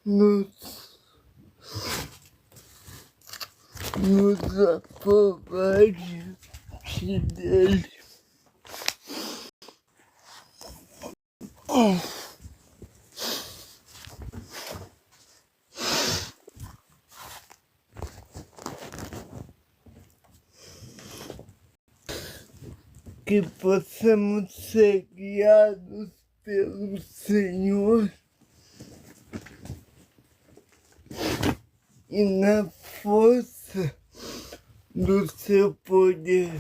nos aprovar dele. Que possamos ser guiados pelo Senhor e na força do seu poder.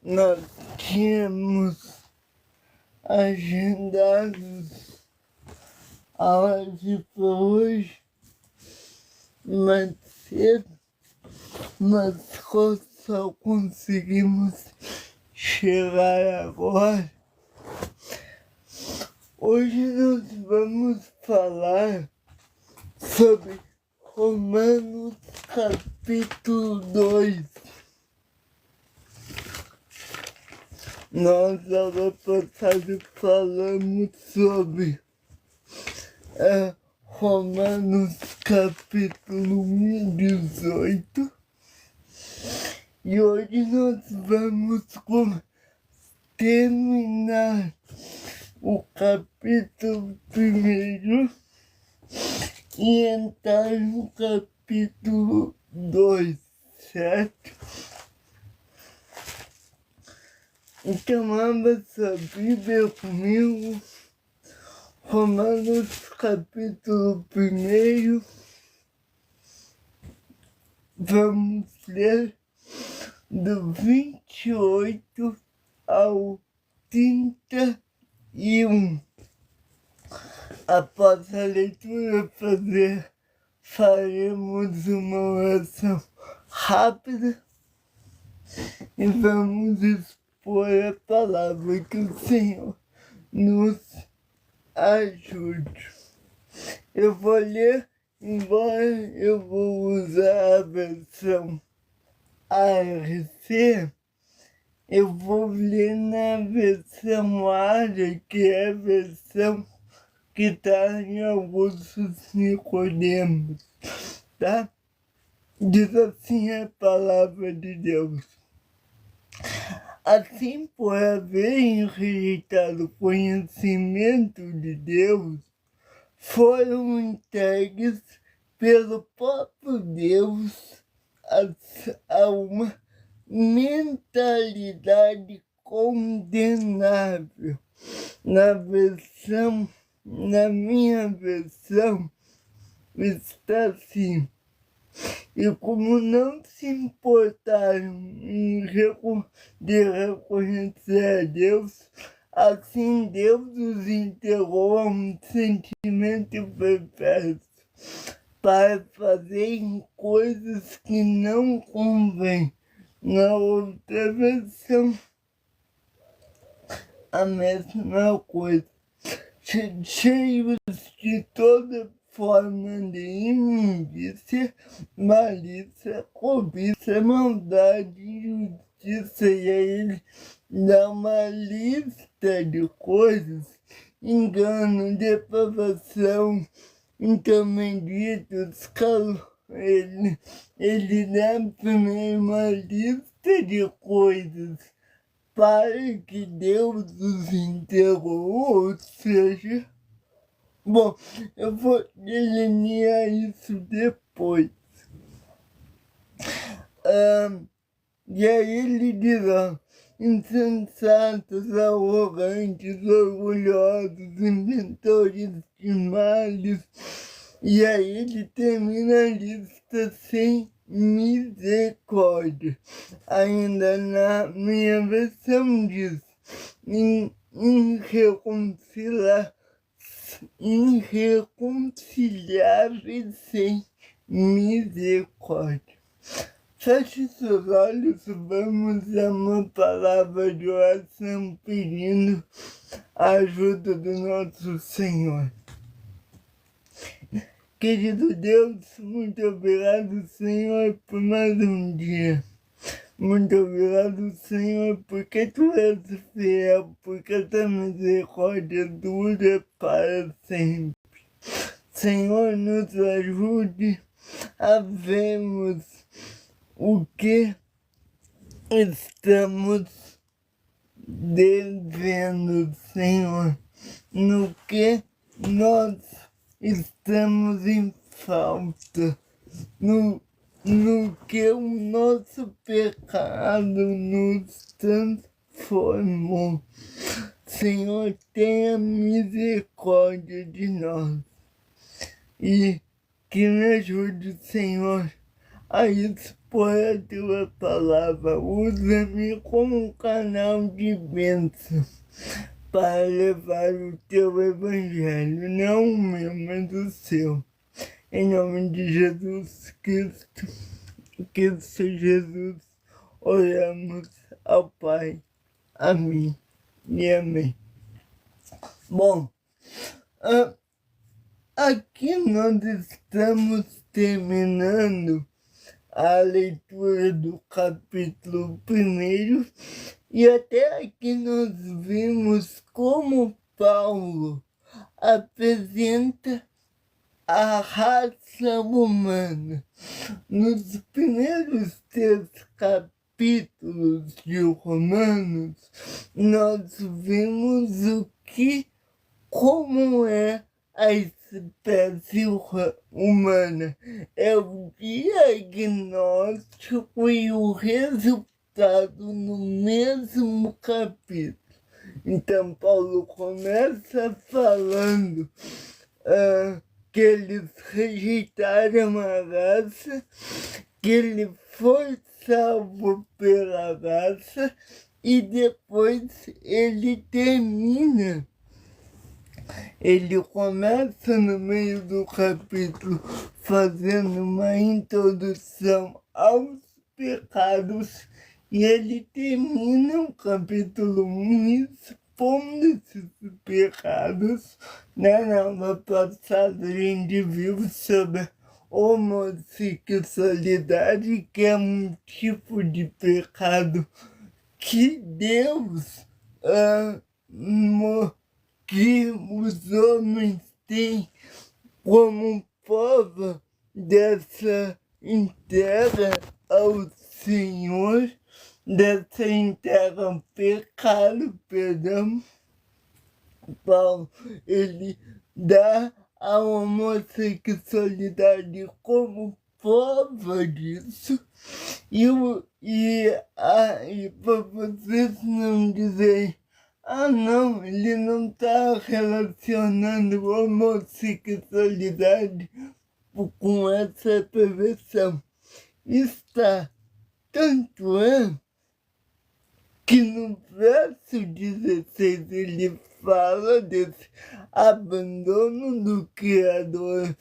Nós tínhamos agendados a live para hoje, mais cedo, mas só conseguimos chegar agora. Hoje nós vamos falar sobre Romanos capítulo 2. Nós, aula passada, falamos sobre Romanos capítulo 18. E hoje nós vamos terminar o capítulo 1 e entrar no capítulo 2, certo? Então, abra sua Bíblia comigo, Romanos capítulo 1. Vamos ler do 28 ao 31. Após a leitura faremos uma oração rápida e vamos expor a palavra. Que o Senhor nos ajude. Eu vou ler, embora eu vou usar a versão ARC, eu vou ler na versão ARA, que é a versão que está em Augusto Nicodemos, tá? Diz assim a palavra de Deus. Assim, por haverem rejeitado o conhecimento de Deus, foram entregues pelo próprio Deus a uma mentalidade condenável. Na minha versão, está assim: e como não se importaram de reconhecer a Deus, assim Deus os entregou a um sentimento perverso para fazerem coisas que não convêm. Na outra versão, a mesma coisa. Cheios de toda forma de imundícia, malícia, cobiça, maldade e justiça. E aí ele dá uma lista de coisas: engano, depravação, intermediários, calor. Ele dá primeiro uma lista de coisas para que Deus os entregou, ou seja, bom, eu vou delinear isso depois. E aí ele diz, insensatos, arrogantes, orgulhosos, inventores de males. E aí ele termina a lista sem misericórdia. Ainda na minha versão diz, irreconciliáveis sem misericórdia. Feche seus olhos, vamos a uma palavra de oração pedindo a ajuda do nosso Senhor. Querido Deus, muito obrigado, Senhor, por mais um dia. Muito obrigado, Senhor, porque Tu és fiel, porque Tua misericórdia dura para sempre. Senhor, nos ajude a vermos o que estamos devendo, Senhor, no que nós estamos em falta, no que o nosso pecado nos transformou. Senhor, tenha misericórdia de nós e que me ajude, Senhor, a expor a tua palavra. Usa-me como um canal de bênção para levar o teu evangelho, não o meu, mas o seu. Em nome de Jesus Cristo, Jesus, oramos ao Pai. Amém e amém. Bom, aqui nós estamos terminando a leitura do capítulo 1 e até aqui nós vimos como Paulo apresenta a raça humana. Nos primeiros 3 capítulos de Romanos, nós vimos como é a espécie humana. É o diagnóstico e o resultado no mesmo capítulo. Então, Paulo começa falando que eles rejeitaram a raça, que ele foi salvo pela raça, e depois ele termina. Ele começa no meio do capítulo fazendo uma introdução aos pecados e ele termina o capítulo 1 expondo esses pecados. Na aula passada a gente viu sobre homossexualidade, que é um tipo de pecado que Deus que os homens têm como prova dessa entrega ao Senhor, dessa entrega ao pecado, perdão. Paulo, ele dá a homossexualidade como prova disso, e para vocês não dizerem, não, ele não está relacionando homossexualidade com essa perversão. Está, tanto é que no verso 16 ele fala desse abandono do Criador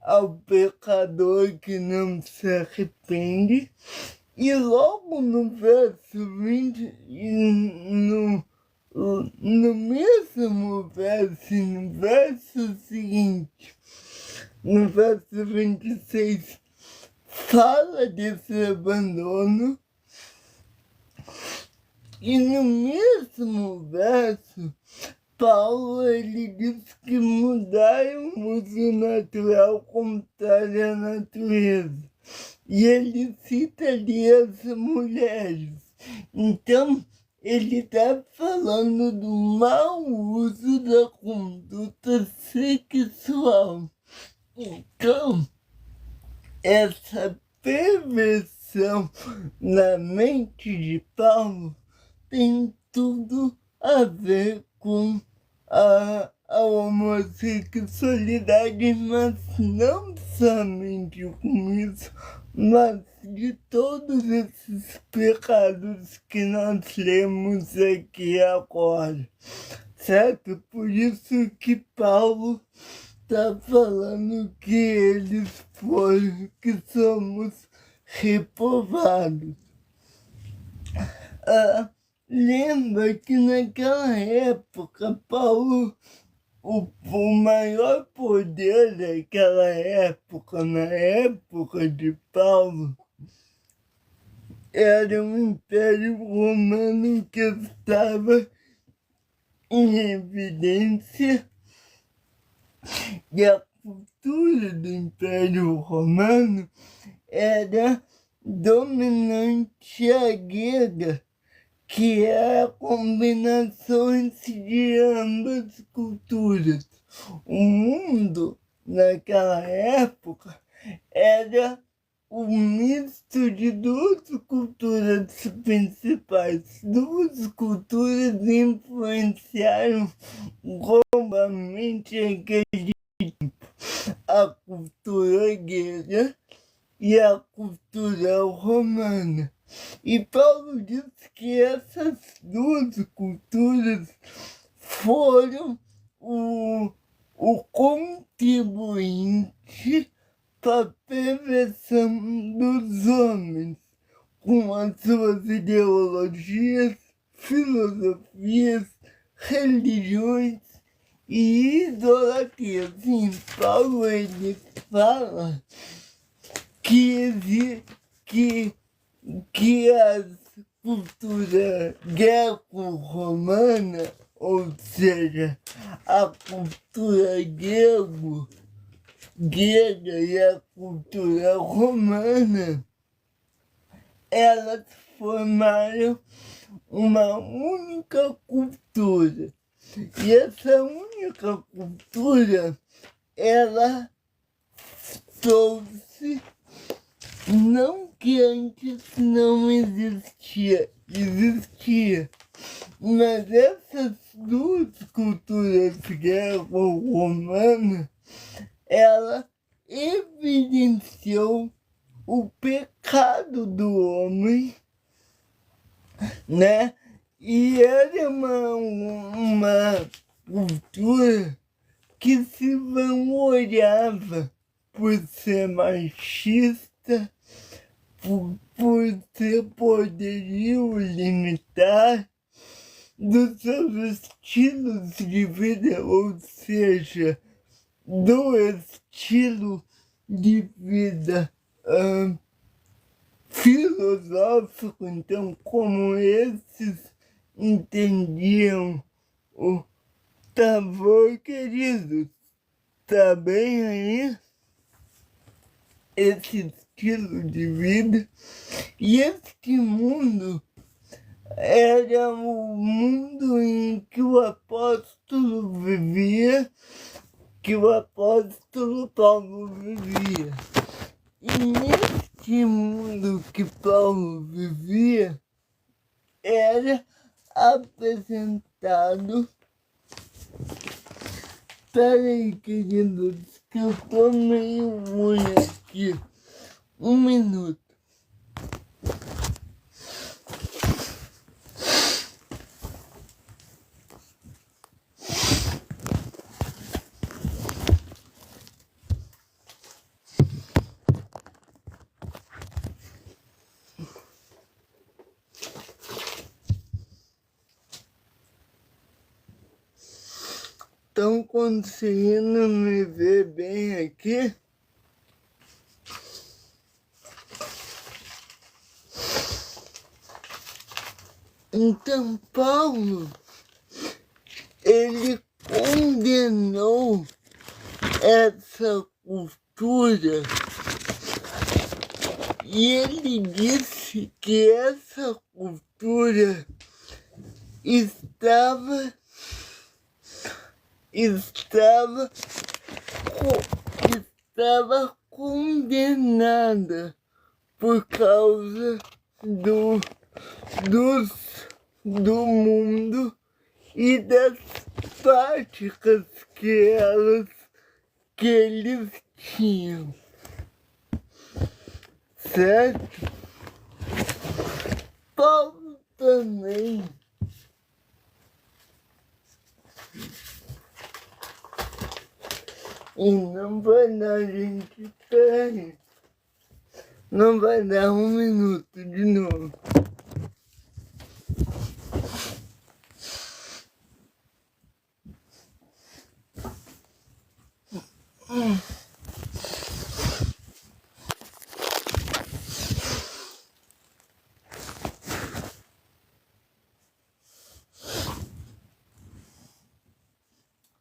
ao pecador que não se arrepende. E logo no verso 20, no mesmo verso, no verso seguinte, no verso 26, fala desse abandono. E no mesmo verso, Paulo ele diz que mudaram o uso natural contrário à natureza. E ele cita ali as mulheres. Então, ele está falando do mau uso da conduta sexual. Então, essa perversão na mente de Paulo tem tudo a ver com a homossexualidade, mas não somente com isso, mas de todos esses pecados que nós lemos aqui agora, certo? Por isso que Paulo está falando que eles foram, que somos reprovados. Lembra que naquela época, Paulo, o maior poder daquela época, na época de Paulo, era o Império Romano, que estava em evidência, e a cultura do Império Romano era dominante a grega, que é a combinação de ambas culturas. O mundo, naquela época, era o misto de duas culturas principais. Duas culturas influenciaram globalmente a cultura grega e a cultura romana. E Paulo diz que essas duas culturas foram o contribuinte para a perversão dos homens, com as suas ideologias, filosofias, religiões e idolatrias. Sim, Paulo ele fala que a cultura greco-romana, ou seja, a cultura grega e a cultura romana, elas formaram uma única cultura. E essa única cultura, ela trouxe, não que antes não existia, mas essas duas culturas greco-romanas, ela evidenciou o pecado do homem, né? E era uma cultura que se vangloriava por ser machista, por ter poderio limitar dos seus estilos de vida, ou seja, do estilo de vida filosófico. Então, como esses entendiam o tá bom, querido, tá bem aí esse estilo de vida. E este mundo era o mundo em que o apóstolo vivia, que o apóstolo Paulo vivia. E neste mundo que Paulo vivia, era apresentado. Peraí, queridos, que eu tô meio ruim aqui. Um minuto. Estão conseguindo me ver bem aqui? Então, Paulo, ele condenou essa cultura e ele disse que essa cultura estava condenada por causa do mundo e das práticas que eles tinham, certo? Paulo também e não vai dar, gente, peraí. Não vai dar um minuto de novo.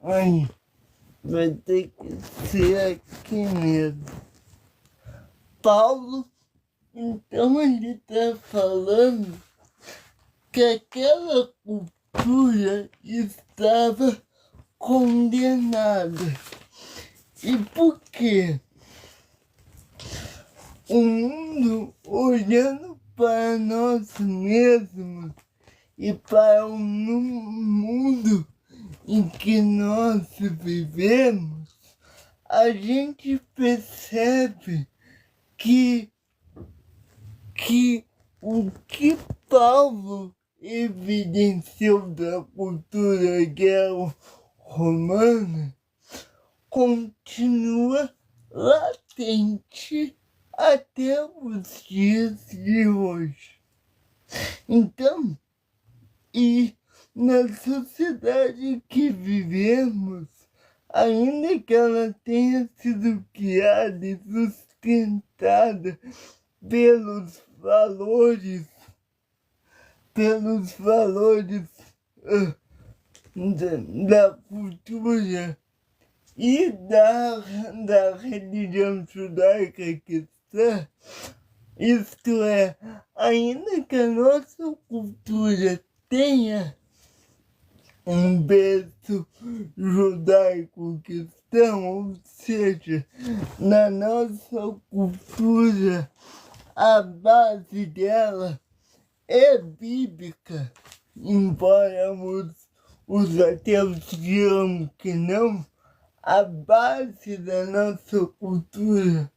Ai, vai ter que ser aqui mesmo. Paulo, então ele está falando que aquela cultura estava condenada. E por quê? O mundo olhando para nós mesmos e para o mundo em que nós vivemos, a gente percebe que o que Paulo evidenciou da cultura greco-romana continua latente até os dias de hoje. Então, e na sociedade que vivemos, ainda que ela tenha sido criada e sustentada pelos valores da cultura e da religião judaica cristã, isto é, ainda que a nossa cultura tenha um berço judaico cristão, ou seja, na nossa cultura a base dela é bíblica, embora os ateus digam que não. A base da nossa cultura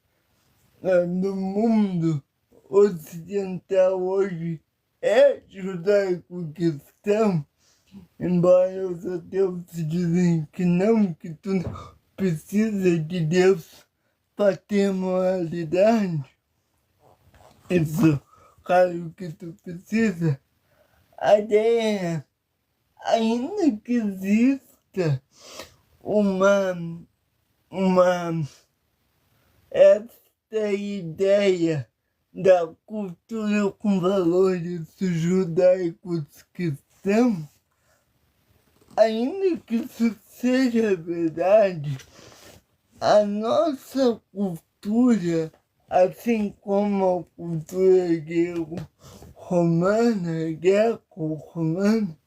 no mundo ocidental hoje é judaico-cristão, embora os ateus dizem que não, que tu não precisa de Deus para ter moralidade. Isso, claro que tu precisa. A ideia, ainda que exista esta ideia da cultura com valores judaicos cristãos, ainda que isso seja verdade, a nossa cultura, assim como a cultura greco-romana,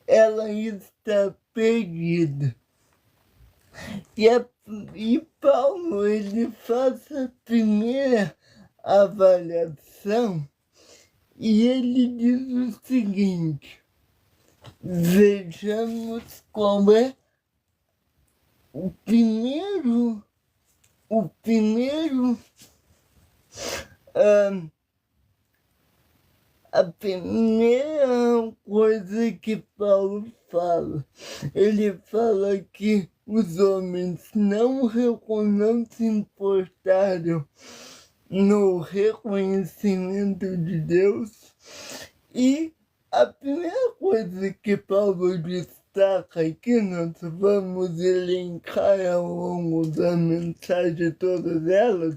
ela está perdida. E Paulo, ele faz a primeira avaliação e ele diz o seguinte: vejamos qual é a primeira coisa que Paulo fala. Ele fala que os homens não se importaram no reconhecimento de Deus. E a primeira coisa que Paulo destaca aqui, nós vamos elencar ao longo da mensagem todas elas,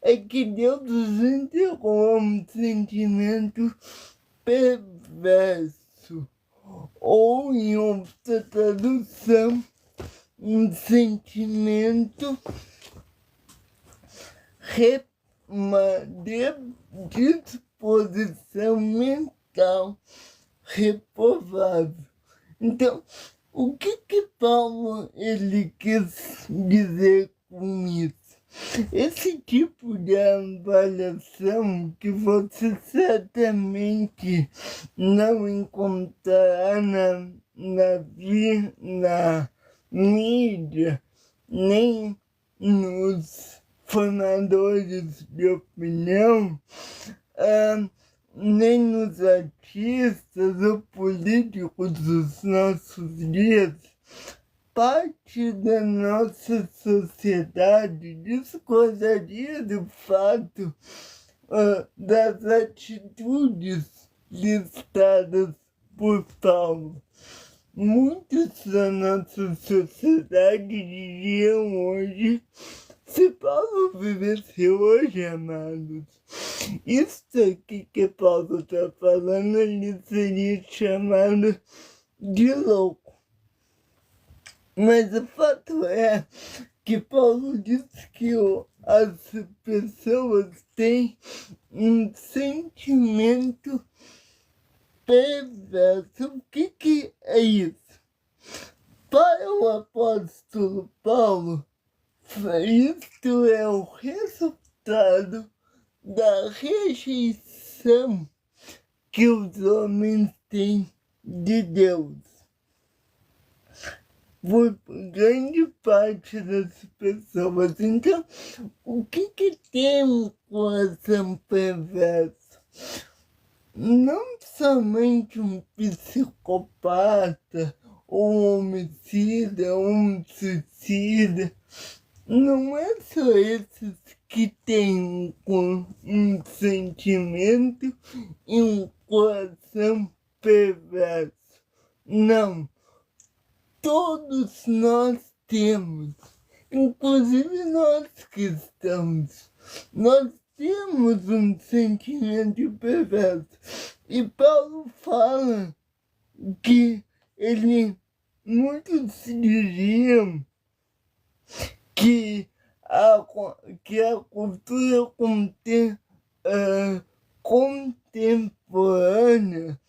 é que Deus os entregou um sentimento perverso, ou em outra tradução, um sentimento, uma disposição mental reprovável. Então, o que Paulo ele quis dizer com isso? Esse tipo de avaliação que você certamente não encontrará na mídia, nem nos formadores de opinião, nem nos artistas ou políticos dos nossos dias. Parte da nossa sociedade discordaria do fato das atitudes listadas por Paulo. Muitos da nossa sociedade diriam hoje, se Paulo vivesse hoje, amados, isso aqui que Paulo está falando, ele seria chamado de louco. Mas o fato é que Paulo disse que as pessoas têm um sentimento perverso. O que é isso? Para o apóstolo Paulo, isto é o resultado da rejeição que os homens têm de Deus. Por grande parte das pessoas. Então, o que tem um coração perverso? Não somente um psicopata, ou um homicida, ou um suicida. Não é só esses que têm um sentimento e um coração perverso. Não. Todos nós temos, inclusive nós cristãos, nós temos um sentimento perverso. E Paulo fala que muitos diriam que a cultura contemporânea,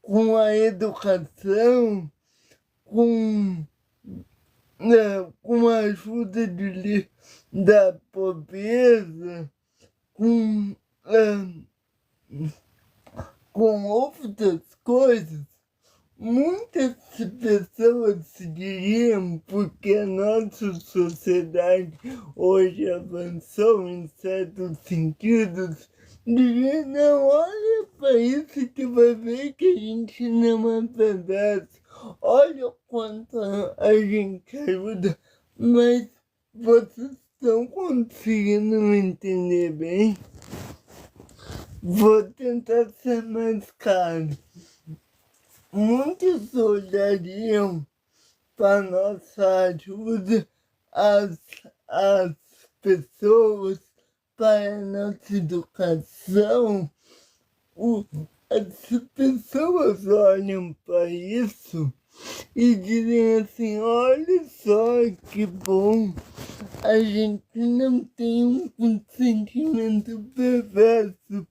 com a educação, com a ajuda da pobreza, com outras coisas, muitas pessoas diriam, porque a nossa sociedade hoje avançou em certos sentidos, diriam, não, olha para isso que vai ver que a gente não é perverso. Olha o quanto a gente ajuda, mas vocês estão conseguindo me entender bem? Vou tentar ser mais claro. Muitos olhariam para nossa ajuda, as pessoas, para a nossa educação. As pessoas olham para isso e dizem assim, olha só que bom, a gente não tem um sentimento perverso,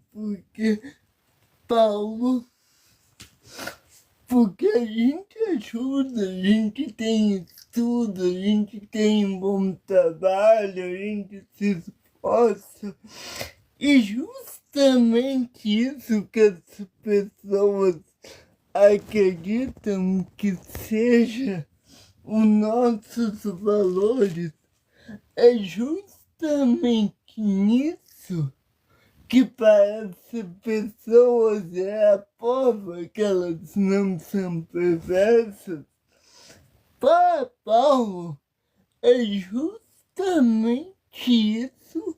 porque a gente ajuda, a gente tem estudo, a gente tem um bom trabalho, a gente se esforça. E justamente isso que as pessoas acreditam que seja os nossos valores, é justamente nisso que para as pessoas é a prova que elas não são perversas. Para Paulo, é justamente isso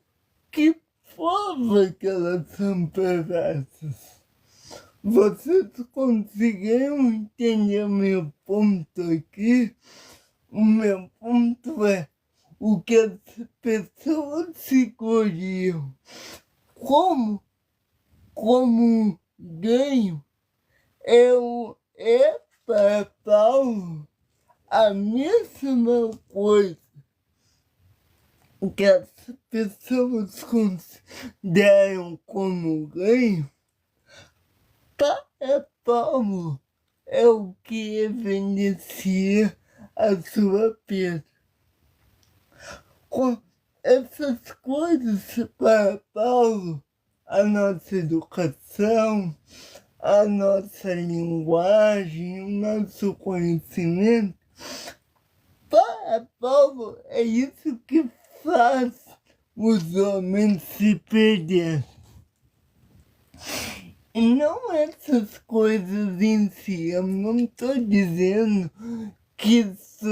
que prova que elas são perversas. Vocês conseguiram entender o meu ponto aqui? O meu ponto é o que as pessoas escolhiam como ganho é para Paulo a mesma coisa que as pessoas consideram como ganho. Para Paulo é o que evidencia a sua perda. Com essas coisas para Paulo, a nossa educação, a nossa linguagem, o nosso conhecimento, para Paulo é isso que faz os homens se perder. E não essas coisas em si, eu não estou dizendo que isso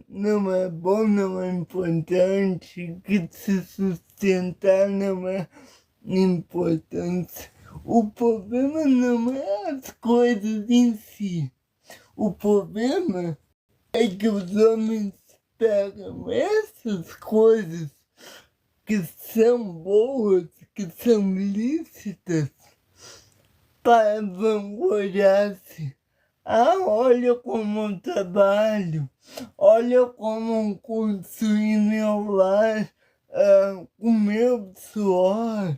não é bom, não é importante, que se sustentar não é importante. O problema não é as coisas em si. O problema é que os homens pegam essas coisas que são boas, que são lícitas, para vangloriar-se olha como eu trabalho, olha como construí meu lar com meu suor,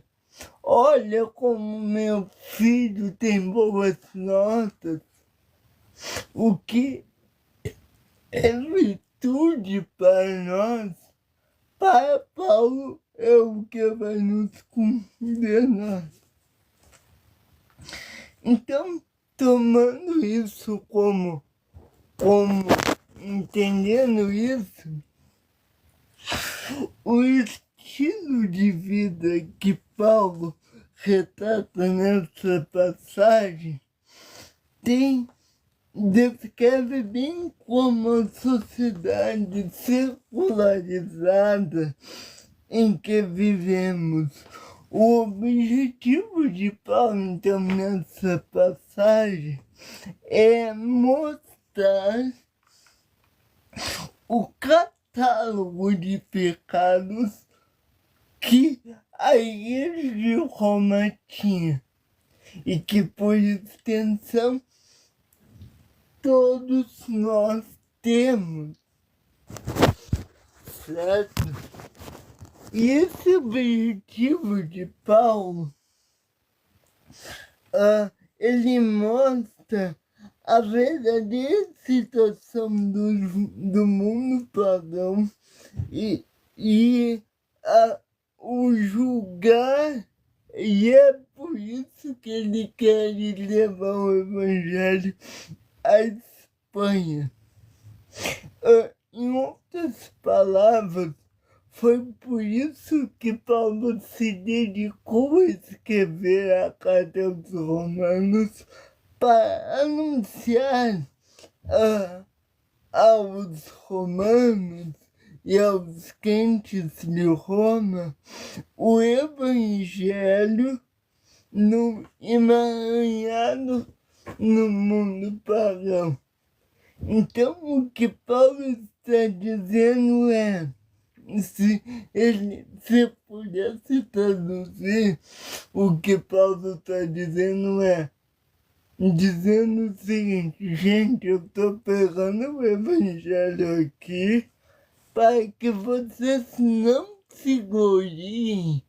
olha como meu filho tem boas notas, o que é virtude para nós, para Paulo é o que vai nos condenar. Então, tomando isso como entendendo isso, o estilo de vida que Paulo retrata nessa passagem descreve bem como a sociedade secularizada em que vivemos. O objetivo de Paulo, então, nessa passagem é mostrar o catálogo de pecados que a igreja de Roma tinha e que, por extensão, todos nós temos, certo? E esse objetivo de Paulo, ele mostra a verdadeira situação do mundo pagão e o julgar, e é por isso que ele quer levar o evangelho à Espanha. Em outras palavras, foi por isso que Paulo se dedicou a escrever a carta aos Romanos para anunciar aos romanos e aos crentes de Roma o evangelho emaranhado no mundo pagão. Então, o que Paulo está dizendo é, se pudesse traduzir, o que Paulo está dizendo é, dizendo o seguinte: gente, eu estou pegando o evangelho aqui para que vocês não se gloriem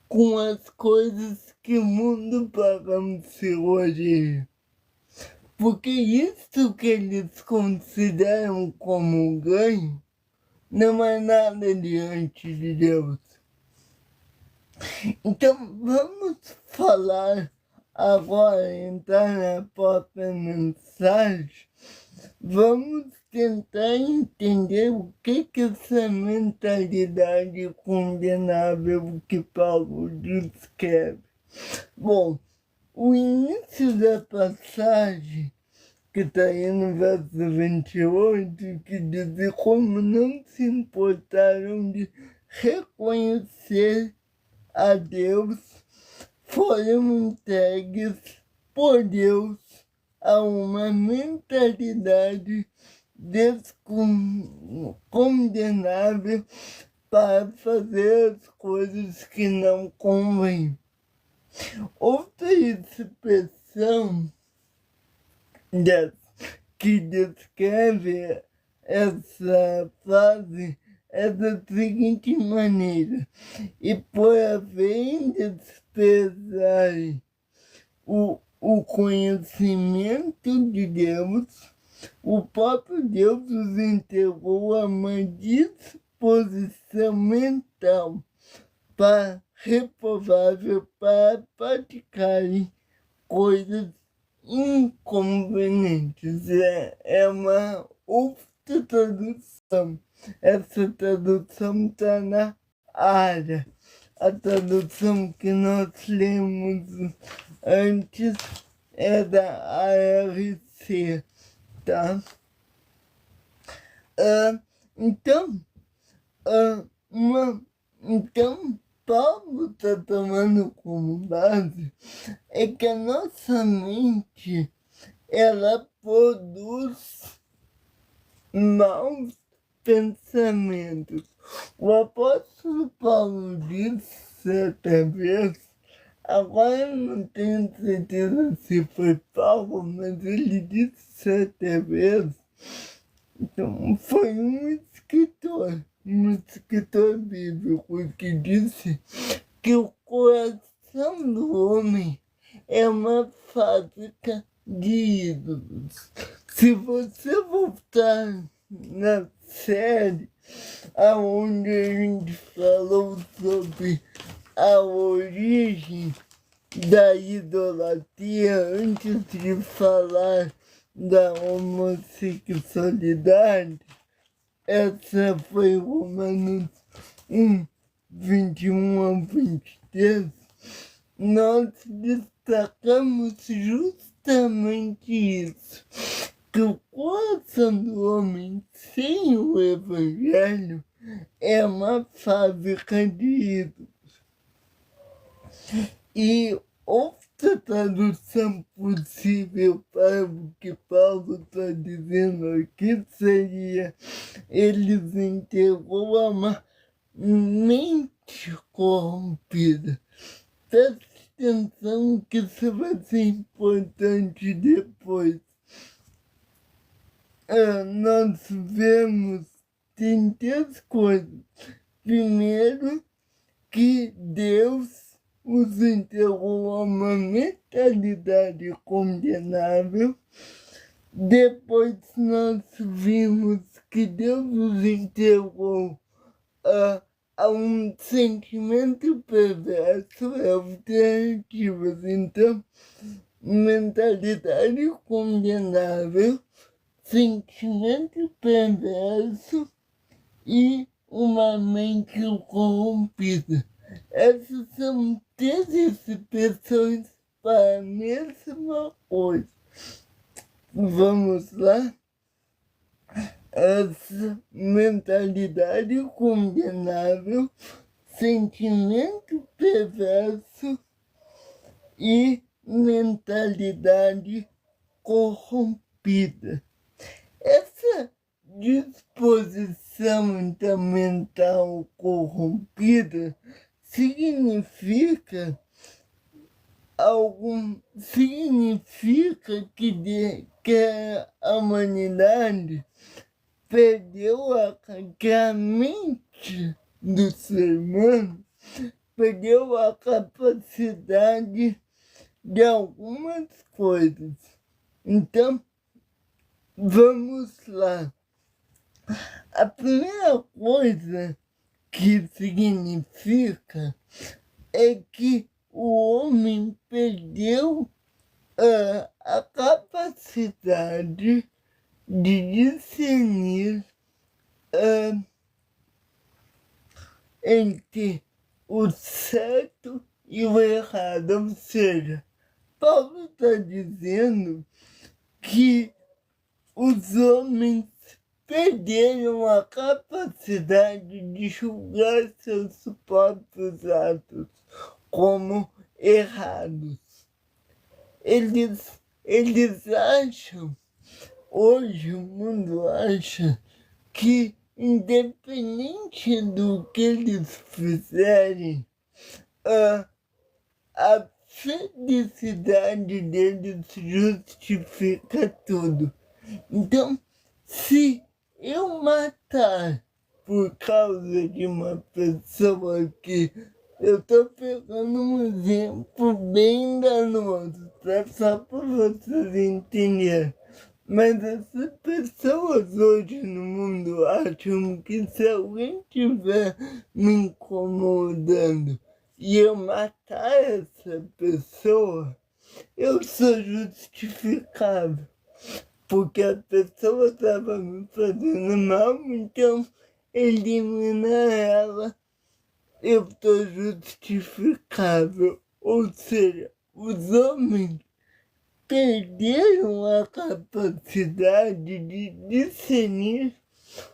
com as coisas que o mundo pagão se gloria. Porque isso que eles consideram como ganho não é nada diante de Deus. Então vamos falar agora, entrar na própria mensagem, vamos tentar entender o que essa mentalidade condenável que Paulo descreve. Bom, o início da passagem, que está aí no verso 28, que diz como não se importaram de reconhecer a Deus, foram entregues por Deus a uma mentalidade condenável para fazer as coisas que não convêm. Outra expressão que descreve essa frase é da seguinte maneira: e por haverem desprezarem o conhecimento de Deus, o próprio Deus os entregou a uma disposição mental reprovável para praticarem coisas inconvenientes. É uma outra tradução. Essa tradução está na área. A tradução que nós lemos antes é da ARC, tá? Então, Paulo está tomando como base é que a nossa mente, ela produz maus pensamentos. O apóstolo Paulo disse certa vez Agora eu não tenho certeza se foi Paulo, mas ele disse certa vez. Então, foi um escritor bíblico que disse que o coração do homem é uma fábrica de ídolos. Se você voltar na série aonde a gente falou sobre a origem da idolatria antes de falar da homossexualidade, essa foi Romanos 1, 21 a 23, nós destacamos justamente isso, que o coração do homem sem o Evangelho é uma fábrica de ídolos. E outra tradução possível para o que Paulo está dizendo aqui seria: eles entregou a uma mente corrompida. Preste atenção que isso vai ser importante depois. Nós vemos, tem 3 coisas. Primeiro, que Deus os entregou a uma mentalidade condenável. Depois nós vimos que Deus os entregou a um sentimento perverso, alternativas. Então, mentalidade condenável, sentimento perverso e uma mente corrompida. Essas são 3 expressões para a mesma coisa. Vamos lá? Essa mentalidade condenável, sentimento perverso e mentalidade corrompida. Essa disposição mental corrompida significa que a humanidade perdeu que a mente do ser humano perdeu a capacidade de algumas coisas. Então, vamos lá. A primeira coisa que significa é que o homem perdeu a capacidade de discernir entre o certo e o errado. Ou seja, Paulo está dizendo que os homens perderam a capacidade de julgar seus próprios atos como errados. Eles acham, hoje o mundo acha, que independente do que eles fizerem, a felicidade deles justifica tudo. Então, se eu matar por causa de uma pessoa que eu tô pegando um exemplo bem danoso, só para vocês entenderem. Mas essas pessoas hoje no mundo acham que se alguém estiver me incomodando e eu matar essa pessoa, eu sou justificável. Porque a pessoa estava me fazendo mal, então elimina ela. Eu estou justificável. Ou seja, os homens perderam a capacidade de discernir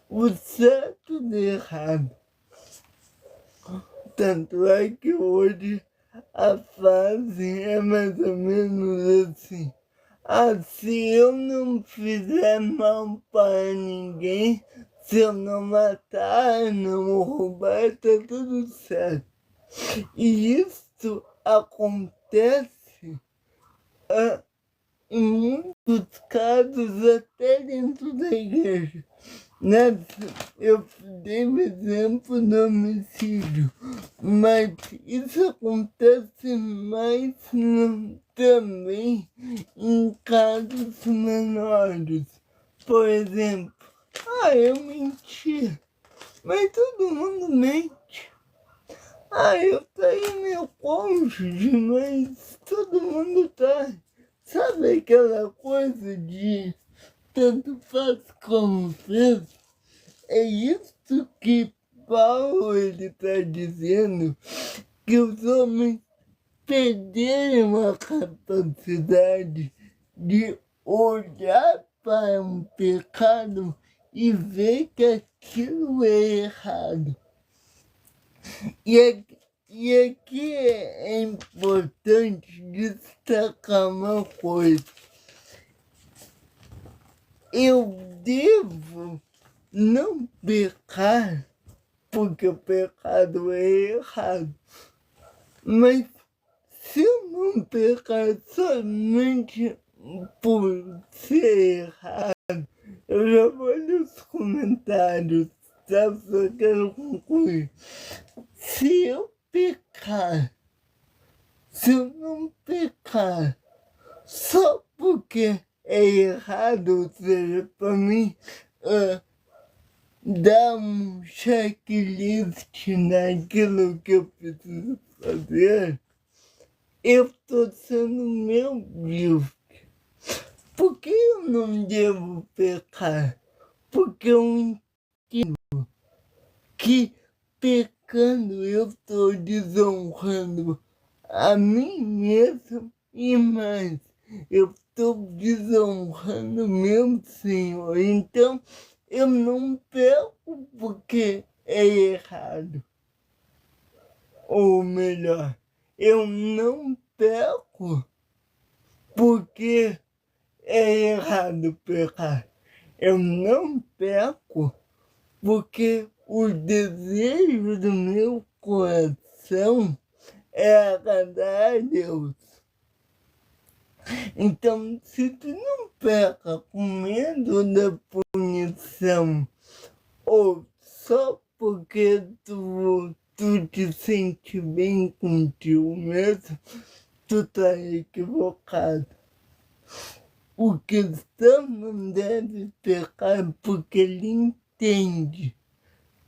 o certo do errado. Tanto é que hoje a frase é mais ou menos assim: se eu não fizer mal para ninguém, se eu não matar, não roubar, tá tudo certo. E isso acontece em muitos casos até dentro da igreja. Eu dei o exemplo do homicídio, mas isso acontece mais também em casos menores. Por exemplo, eu menti, mas todo mundo mente. Eu traí meu cônjuge, mas todo mundo trai. Sabe aquela coisa de tanto faz como fez? É isso que Paulo está dizendo, que os homens perderam a capacidade de olhar para um pecado e ver que aquilo é errado. E aqui é importante destacar uma coisa. Eu devo não pecar porque o pecado é errado. Mas se eu não pecar somente por ser errado, eu já vou nos comentários, tá? Só quero concluir. Se eu não pecar só porque é errado, ou seja, para mim, dar um checklist naquilo que eu preciso fazer, eu estou sendo medíocre. Por que eu não devo pecar? Porque eu entendo que pecando eu estou desonrando a mim mesmo e mais, eu estou desonrando meu Senhor. Então, eu não peco porque é errado. Ou melhor, eu não peco porque é errado pecar. Eu não peco porque o desejo do meu coração é agradar a Deus. Então, se tu não peca com medo da punição, ou só porque tu te sente bem contigo mesmo, tu tá equivocado. O cristão não deve pecar porque ele entende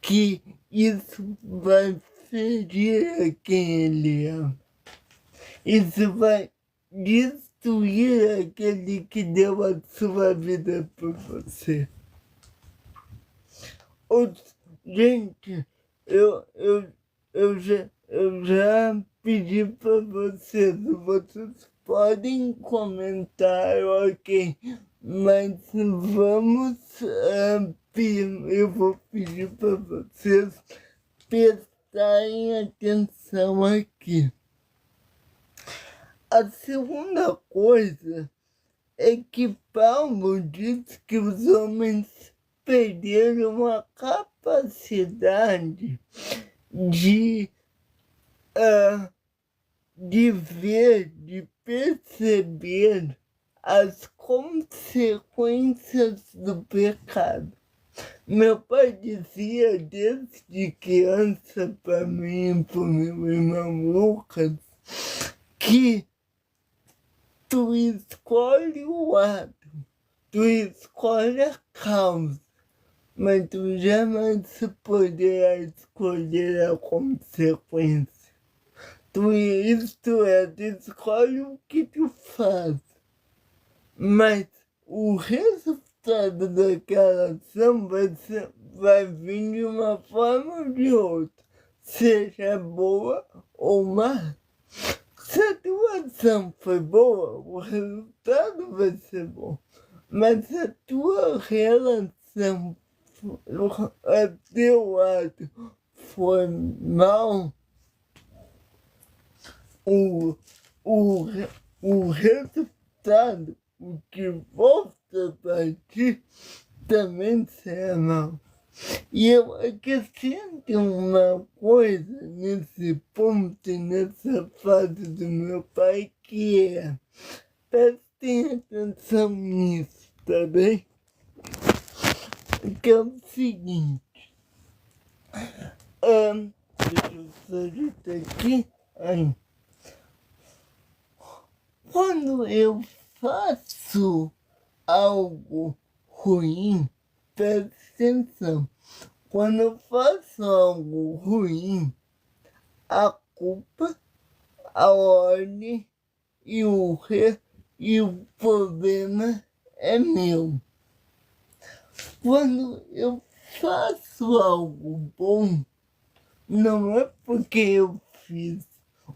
que isso vai ferir a quem ele ama. Isso vai destruir aquele que deu a sua vida por você. Gente, eu já pedi para vocês podem comentar, ok, mas vamos, eu vou pedir para vocês prestarem atenção aqui. A segunda coisa é que Paulo diz que os homens perderam a capacidade de ver, de perceber as consequências do pecado. Meu pai dizia desde criança para mim e para o meu irmão Lucas que tu escolhe o ato, tu escolhe a causa, mas tu jamais poderá escolher a consequência. Tu escolhe o que tu faz, mas o resultado daquela ação vai vir de uma forma ou de outra, seja boa ou má. Se a tua ação foi boa, o resultado vai ser bom. Mas se a tua relação, teu ato foi mal, o resultado, o que volta para ti, também será mal. E eu acrescento uma coisa nesse ponto, nessa fase do meu pai, que é, prestem atenção nisso, tá bem? Que é o seguinte, deixa eu só ajeitar aqui. Aí. Quando eu faço algo ruim, presta atenção. Quando eu faço algo ruim, a culpa, a ordem e o problema é meu. Quando eu faço algo bom, não é porque eu fiz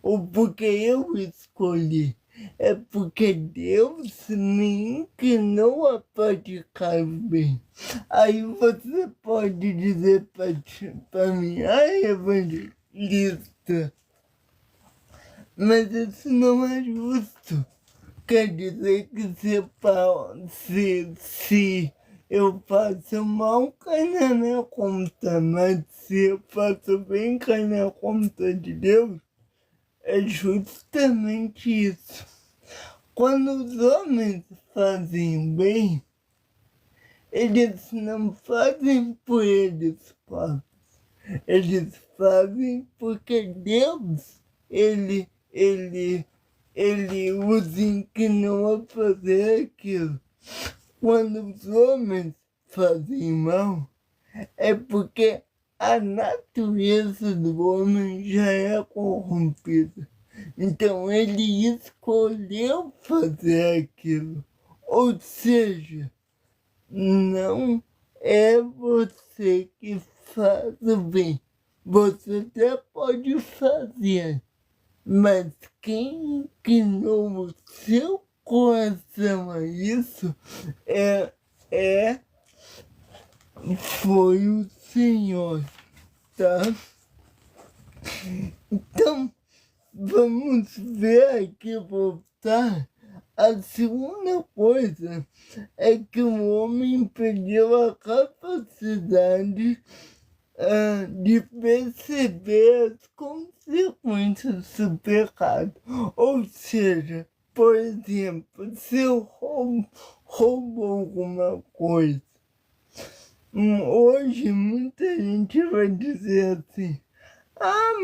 ou porque eu escolhi, é porque Deus me ensinou a praticar bem. Aí você pode dizer para mim, evangelista, mas isso não é justo. Quer dizer que se eu faço mal, cai na minha conta, mas se eu faço bem, cai na conta de Deus. É justamente isso. Quando os homens fazem bem, eles não fazem por eles próprios. Eles fazem porque Deus, ele os ensinou a fazer aquilo. Quando os homens fazem mal, é porque a natureza do homem já é corrompida. Então ele escolheu fazer aquilo. Ou seja, não é você que faz o bem. Você até pode fazer, mas quem inclinou o seu coração a isso foi o Senhor, tá? Então, vamos ver aqui, voltar. A segunda coisa é que o homem perdeu a capacidade de perceber as consequências do pecado. Ou seja, por exemplo, se eu roubo alguma coisa, hoje muita gente vai dizer assim,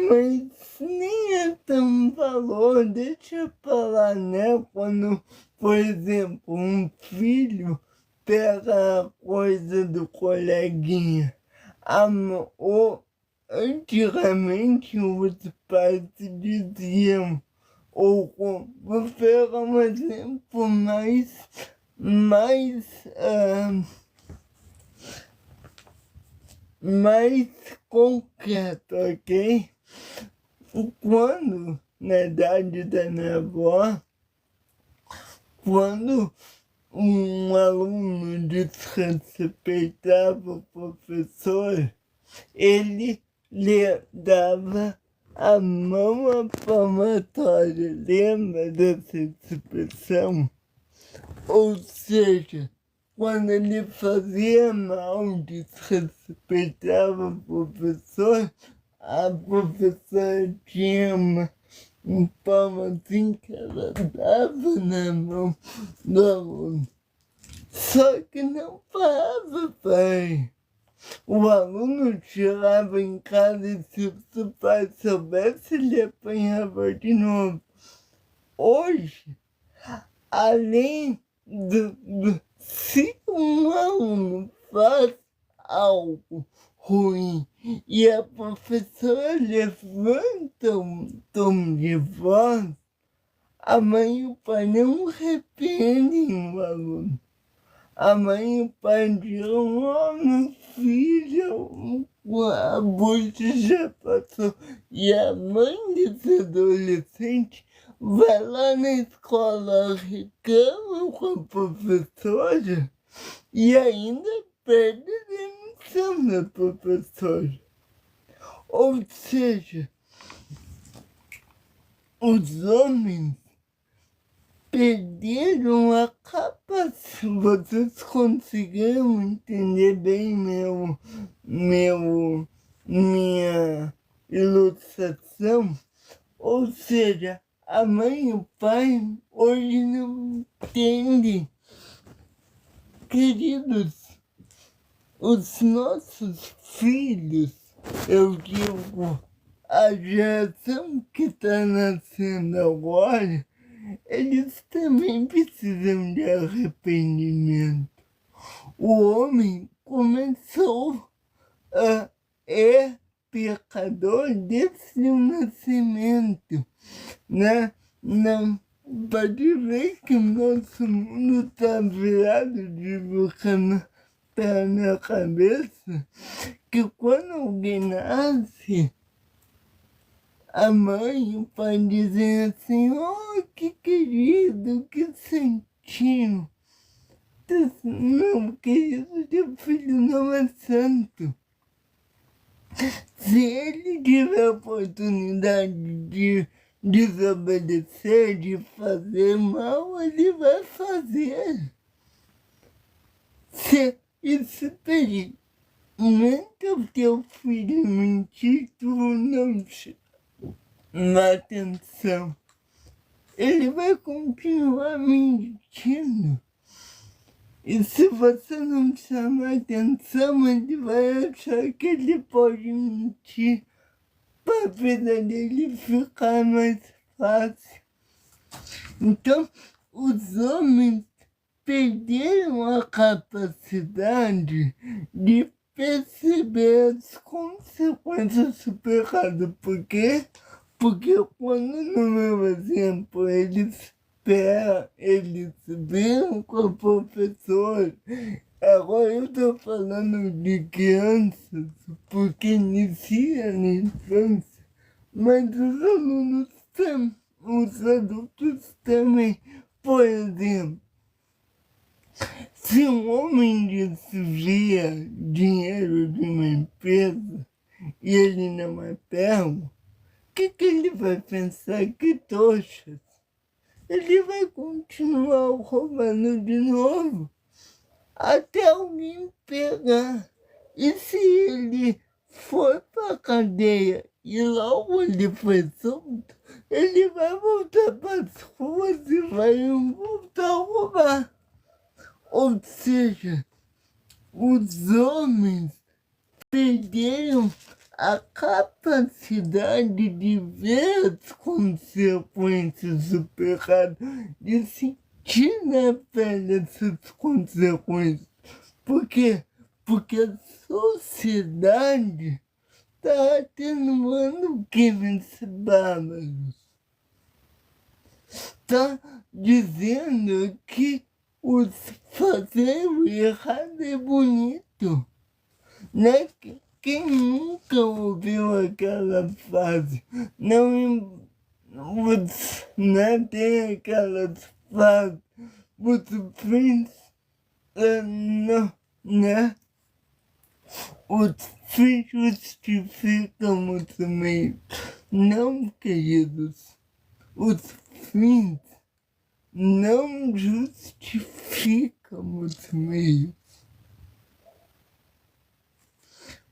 mas nem é tão valor, deixa eu falar, né? Quando, por exemplo, um filho pega a coisa do coleguinha. Antigamente os pais diziam, vou pegar um exemplo mais concreto, ok? Quando, na idade da minha avó, quando um aluno desrespeitava o professor, ele lhe dava a mão à palmatória. Lembra dessa expressão? Ou seja, quando ele fazia mal, desrespeitava o professor, a professora tinha um palmazinho que ela dava na mão do aluno. Só que não parava, pai. O aluno chegava em casa e se o pai soubesse, ele apanhava de novo. Hoje, além se um aluno faz algo ruim e a professora levanta um tom de voz, a mãe e o pai não repreendem o aluno. A mãe e o pai dizem, meu filho, o abuso já passou. E a mãe desse adolescente vai lá na escola, reclama com a professora e ainda pede a demissão da professora. Ou seja, os homens perderam a capacidade. Vocês conseguiram entender bem minha ilustração? Ou seja, a mãe e o pai hoje não entendem. Queridos, os nossos filhos, eu digo, a geração que está nascendo agora, eles também precisam de arrependimento. O homem começou a pecador desde o nascimento, né? Não pode ver que o nosso mundo está virado de boca na cabeça, que quando alguém nasce, a mãe e o pai dizem assim: oh, que querido, que santinho. Não, querido, teu filho não é santo. Se ele tiver a oportunidade de desobedecer, de fazer mal, ele vai fazer. Se experimenta o teu filho mentir, tu não chama atenção. Ele vai continuar mentindo. E se você não chamar atenção, ele vai achar que ele pode mentir para a vida dele ficar mais fácil. Então, os homens perderam a capacidade de perceber as consequências do pecado. Por quê? Porque quando, no meu exemplo, eles viram com o professor. Agora eu estou falando de crianças, porque inicia na infância, mas os alunos também, os adultos também. Por exemplo, se um homem desvia dinheiro de uma empresa e ele não é pego, o que ele vai pensar? Que trouxas? Ele vai continuar roubando de novo até alguém pegar. E se ele for para a cadeia e logo ele foi solto, ele vai voltar para as ruas e vai voltar a roubar. Ou seja, os homens perderam a capacidade de ver as consequências do pecado, de sentir na pele essas consequências. Por quê? Porque a sociedade está atenuando crimes bárbaros. Está dizendo que fazer o errado é bonito, né? Quem nunca ouviu aquela frase? Não, tem aquelas frases, os fins, não, né? Os fins justificam os meios. Não, queridos, os fins não justificam os meios.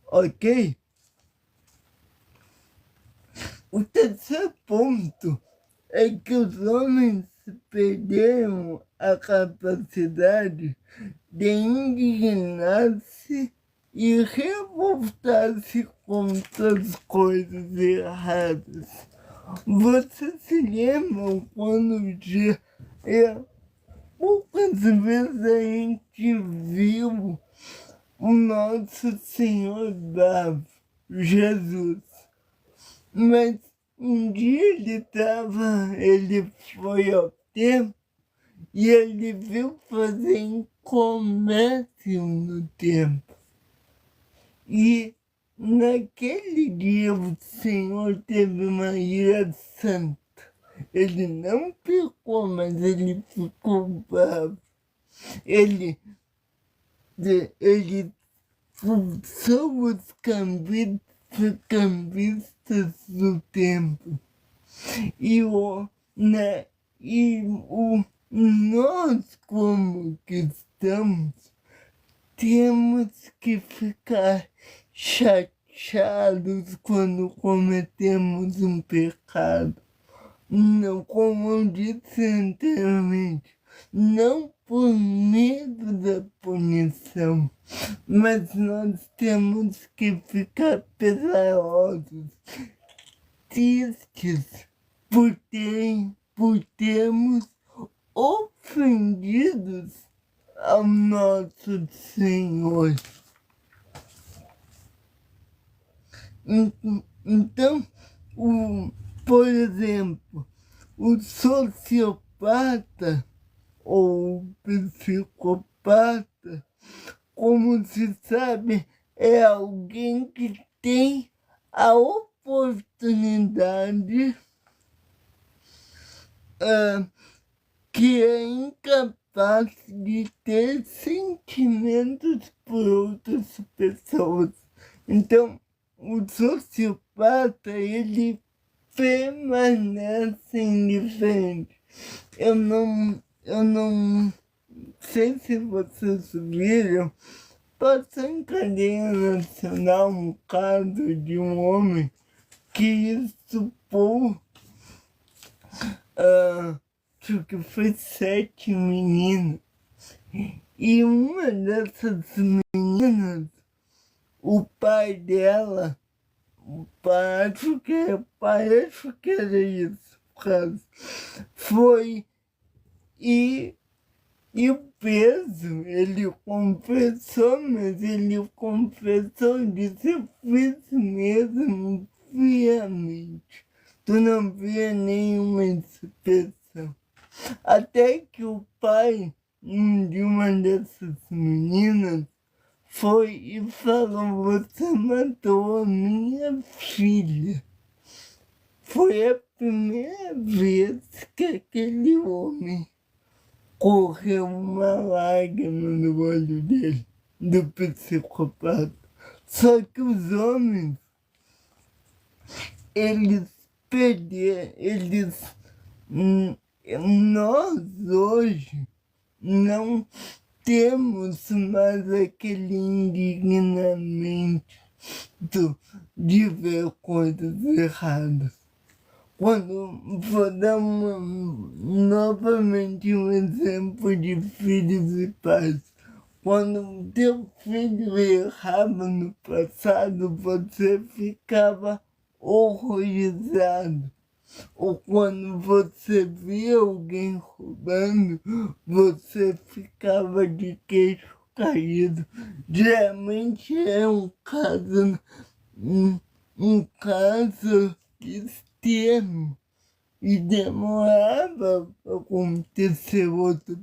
Ok? O terceiro ponto é que os homens perderam a capacidade de indignar-se e revoltar-se contra as coisas erradas. Vocês se lembram quando poucas vezes a gente viu o nosso Senhor bravo, Jesus. Mas um dia ele foi ao templo e ele viu fazer comércio no templo. E naquele dia o Senhor teve uma ira santa. Ele não pecou, mas ele ficou bravo. Ele expulsou os cambistas do templo. E o nós como cristãos temos que ficar chateados quando cometemos um pecado. Não, como eu disse anteriormente, não por medo da punição, mas nós temos que ficar pesarosos, tristes por termos ofendidos ao nosso Senhor. Então, por exemplo, o sociopata ou psicopata, como se sabe, é alguém que tem a oportunidade que é incapaz de ter sentimentos por outras pessoas. Então, o sociopata, ele permanece indiferente. Eu não sei se vocês viram, passou em cadeia nacional um caso de um homem que estupou, acho que foi 7 meninas. E uma dessas meninas, o pai dela, acho que era isso, foi e preso. Ele confessou, mas ele confessou, disse: fiz mesmo friamente. Tu não via nenhuma inspeção. Até que o pai de uma dessas meninas foi e falou: você matou a minha filha. Foi a primeira vez que aquele homem correu uma lágrima no olho dele, do psicopata. Só que os homens, eles perderam, nós hoje não temos mais aquele indignamento de ver coisas erradas. Quando vou dar novamente um exemplo de filhos e pais. Quando teu filho errava no passado, você ficava horrorizado. Ou quando você via alguém roubando, você ficava de queixo caído. Geralmente é um caso extremo e demorava para acontecer outro.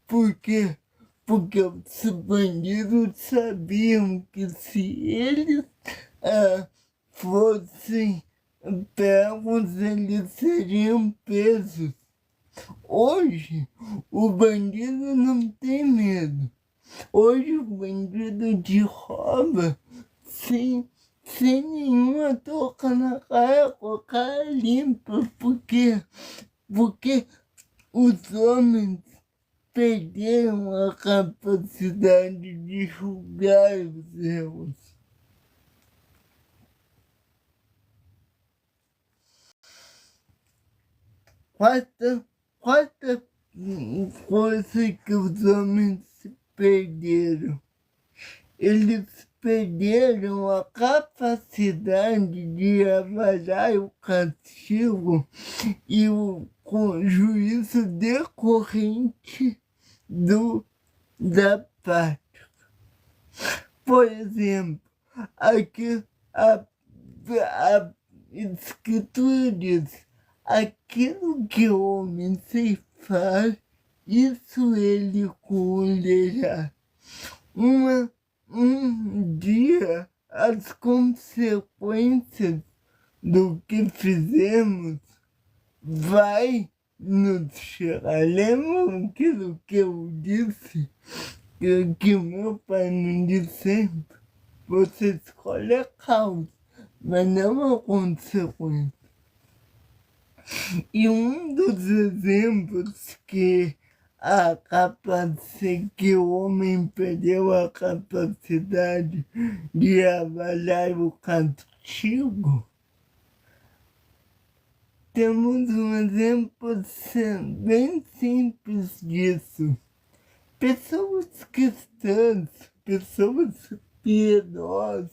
Por quê? Porque os bandidos sabiam que se eles fossem pegos, eles seriam presos. Hoje, o bandido não tem medo. Hoje, o bandido te rouba sem nenhuma toca na cara, com a cara limpa. Por quê? Porque os homens perderam a capacidade de julgar os erros. Quarta coisa que os homens perderam. Eles perderam a capacidade de avaliar o castigo e o juízo decorrente da prática. Por exemplo, aqui a escritura diz: aquilo que o homem se faz, isso ele colherá. Um dia as consequências do que fizemos vai nos chegar. Lembra aquilo que eu disse, que meu pai me disse sempre? Você escolhe a causa, mas não a consequência. E um dos exemplos que que o homem perdeu a capacidade de avaliar o castigo. Temos um exemplo bem simples disso. Pessoas cristãs, pessoas piedosas,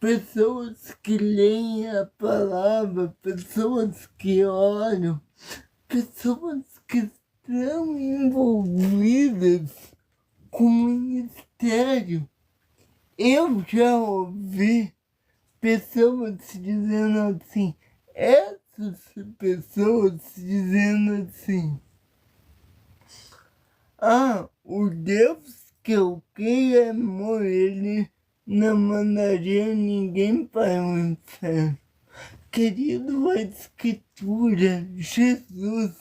pessoas que leem a palavra, pessoas que oram, pessoas que estão envolvidas com o ministério. Eu já ouvi pessoas dizendo assim, essas pessoas dizendo assim, o Deus que eu creio é amor, ele não mandaria ninguém para o inferno. Querido, a Escritura, Jesus,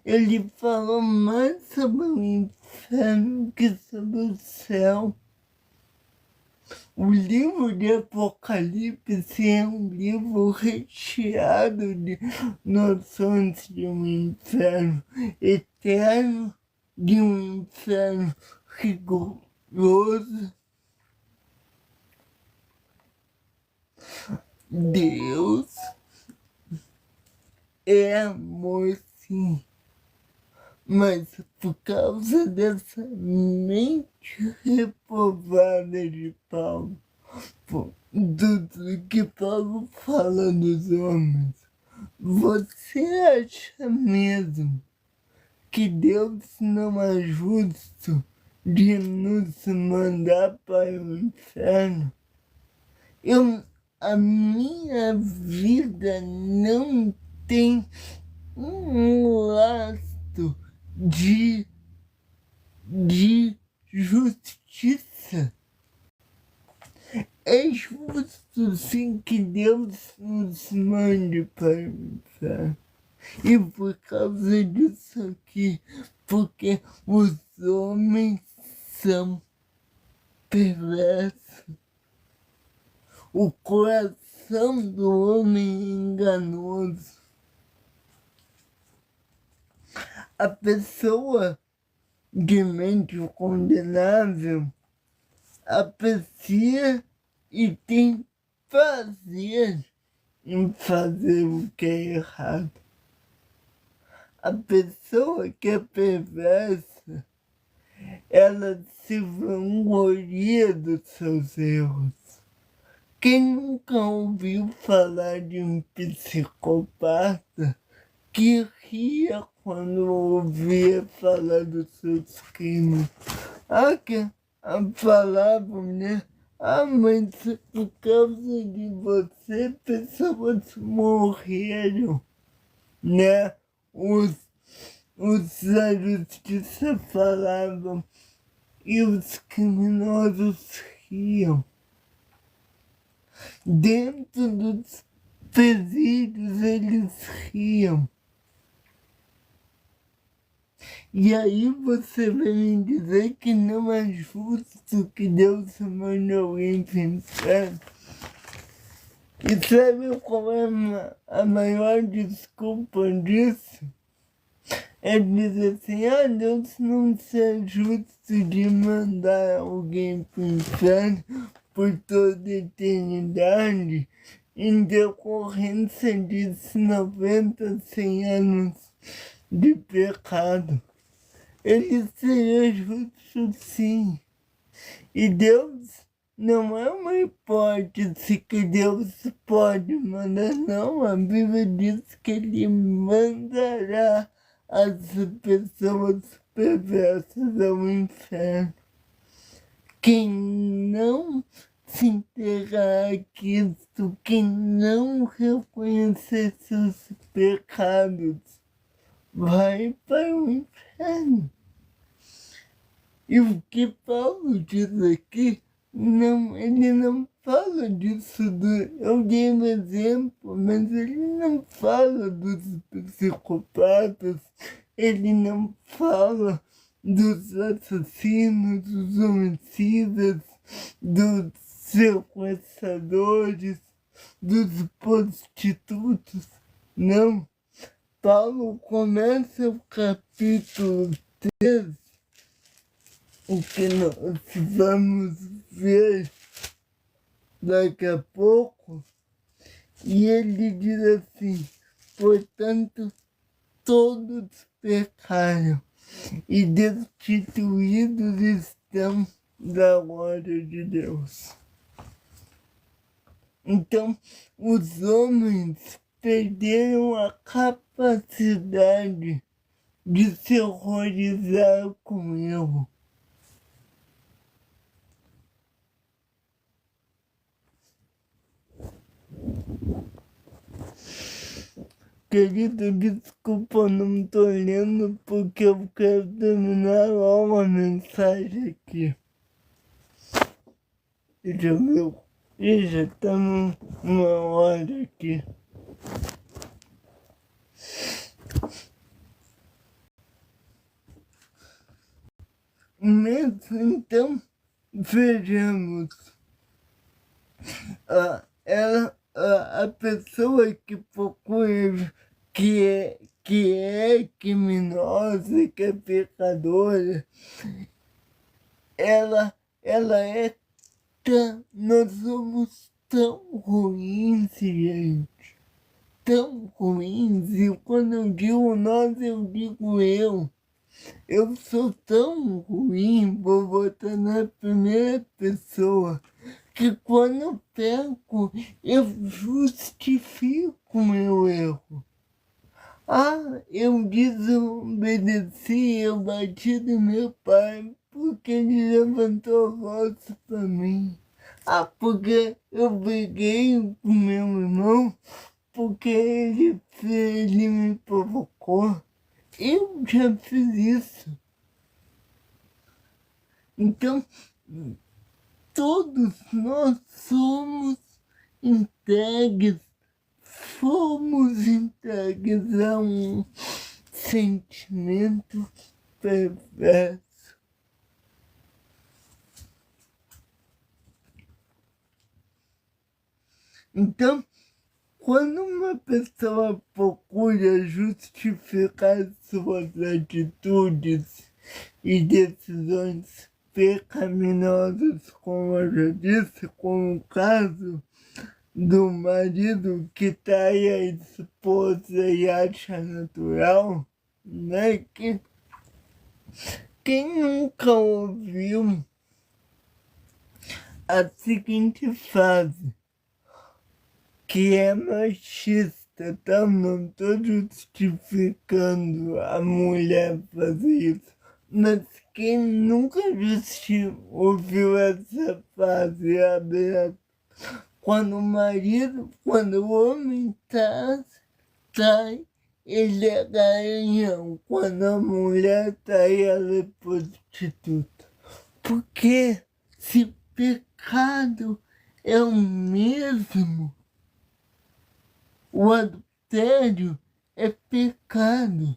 ele falou mais sobre o inferno que sobre o céu. O livro de Apocalipse é um livro recheado de noções de um inferno eterno, de um inferno rigoroso. Deus é amor, sim, mas por causa dessa mente reprovada de Paulo, do que Paulo fala dos homens, você acha mesmo que Deus não é justo de nos mandar para o inferno? A minha vida não tem um laço de justiça. É justo sim que Deus nos mande para o inferno. E por causa disso aqui, porque os homens são perversos. O coração do homem é enganoso. A pessoa de mente condenável aprecia e tem prazer em fazer o que é errado. A pessoa que é perversa, ela se vangloria dos seus erros. Quem nunca ouviu falar de um psicopata que ria quando ouvia falar dos seus crimes? Que falavam, né? Mas por causa de você, pessoas morreram, né? Os da justiça falavam e os criminosos riam. Dentro dos presídios eles riam. E aí você vem me dizer que não é justo que Deus mande alguém para o inferno? E sabe qual é a maior desculpa disso? É dizer assim, Deus não ser justo de mandar alguém para o inferno por toda a eternidade, em decorrência de 90, 100 anos de pecado. Ele seria justo, sim. E Deus não é uma hipótese que Deus pode mandar, não. A Bíblia diz que ele mandará as pessoas perversas ao inferno. Quem não se entregar a Cristo, quem não reconhecer seus pecados, vai para o inferno. E o que Paulo diz aqui, ele não fala disso. Eu dei um exemplo, mas ele não fala dos psicopatas, ele não fala dos assassinos, dos homicidas, dos sequestradores, dos prostitutos. Não. Paulo começa o capítulo certeza o que nós vamos ver daqui a pouco. E ele diz assim: portanto, todos pecaram e destituídos estão da glória de Deus. Então, os homens perderam a capacidade de se horrorizar com o erro. Querido, desculpa, eu não estou lendo porque eu quero terminar logo a mensagem aqui. Deixa eu ver. Ih, já está uma hora aqui. Mas, então, vejamos. A pessoa que procura, que é criminosa, que é pecadora, ela é tão, nós somos tão ruins, gente, tão ruins, e quando eu digo nós, eu digo eu sou tão ruim, vou botar na primeira pessoa, que quando eu peco, eu justifico meu erro. Ah, eu desobedeci, eu bati no meu pai porque ele levantou a voz para mim. Ah, porque eu briguei com meu irmão porque ele me provocou. Eu já fiz isso. Então, todos nós fomos entregues a um sentimento perverso. Então, quando uma pessoa procura justificar suas atitudes e decisões pecaminosas, como eu já disse, como o caso do marido que trai a esposa e acha natural, né? Quem nunca ouviu a seguinte frase, que é machista, tá? Não tô justificando a mulher fazer isso, mas quem nunca ouviu essa frase, quando o homem trai, ele é garanhão. Quando a mulher trai, ela é prostituta. Porque se pecado é o mesmo, o adultério é pecado.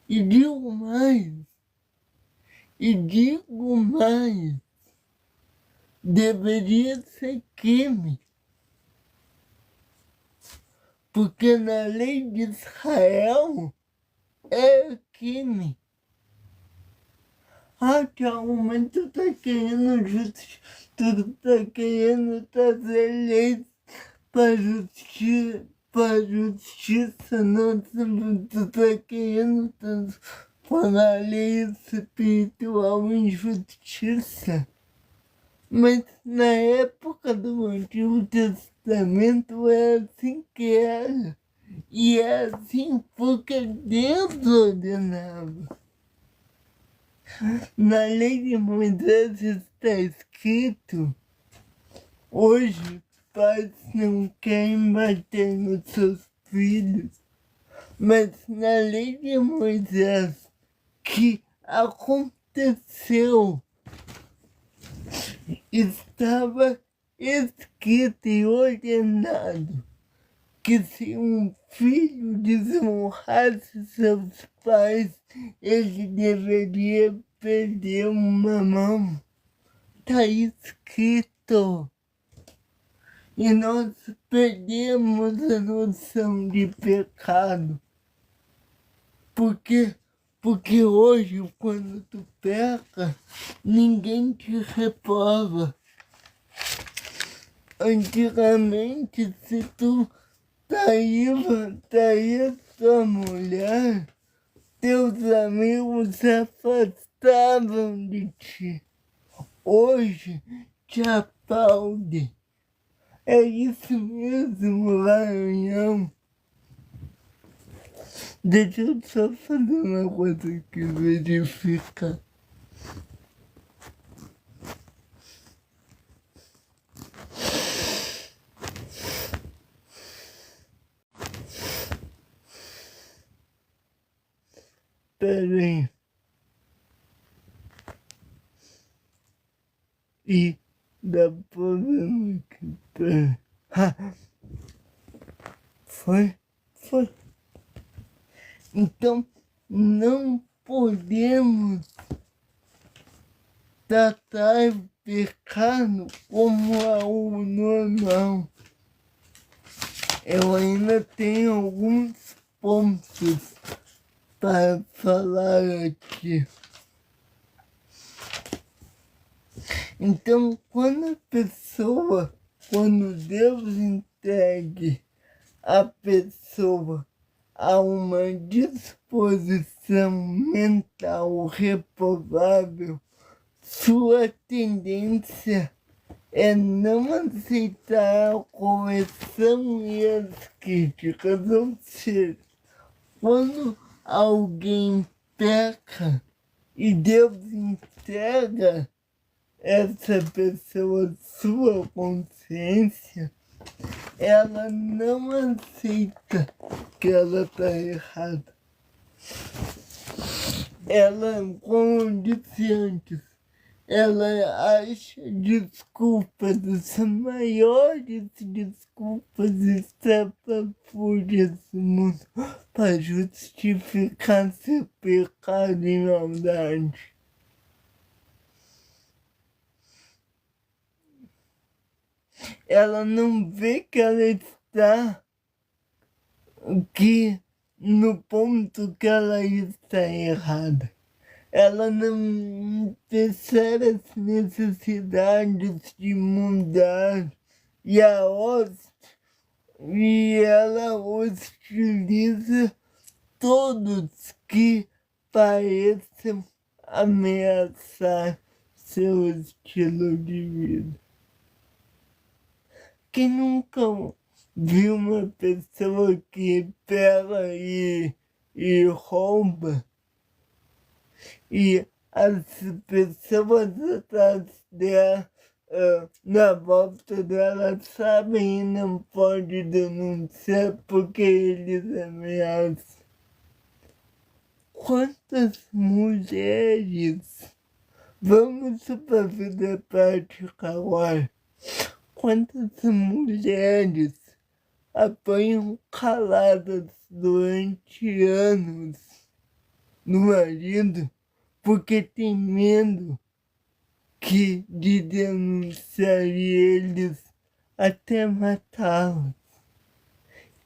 E digo mais, deveria ser crime. Porque na lei de Israel é crime. Ah, Thiago, mas tu tá querendo trazer leis para justiça, não, tu tá querendo transformar a lei espiritual em justiça. Mas na época do Antigo Testamento é assim que era. E é assim porque Deus ordenava. Na lei de Moisés está escrito: hoje pais não querem bater nos seus filhos. Mas na lei de Moisés que aconteceu, estava escrito e ordenado que se um filho desonrasse seus pais, ele deveria perder uma mão. Está escrito. E nós perdemos a noção de pecado. Porque Porque hoje, quando tu peca, ninguém te reprova. Antigamente, se tu traía tua mulher, teus amigos se afastavam de ti. Hoje, te aplaude. É isso mesmo, Maranhão. Deixa eu só fazer uma coisa aqui, verificar. Pera aí. E dá problema aqui, pera. Ah, foi. Então, não podemos tratar o pecado como algo normal. Eu ainda tenho alguns pontos para falar aqui. Então, quando Deus entregue a pessoa a uma disposição mental reprovável, sua tendência é não aceitar a correção e as críticas. Ou seja, quando alguém peca e Deus entrega essa pessoa sua consciência, ela não aceita que ela está errada. Ela, como eu disse antes, ela acha desculpas, as maiores desculpas estapafúrdias do mundo para justificar seu pecado e maldade. Ela não vê que ela está no ponto que ela está errada. Ela não percebe as necessidades de mudar e ela hostiliza todos que pareçam ameaçar seu estilo de vida. Quem nunca viu uma pessoa que pega e rouba e as pessoas atrás dela, na volta dela, sabem e não pode denunciar porque eles ameaçam? Quantas mulheres, vamos para a vida prática agora, quantas mulheres apanham caladas durante anos no marido porque tem medo de denunciar eles até matá-los?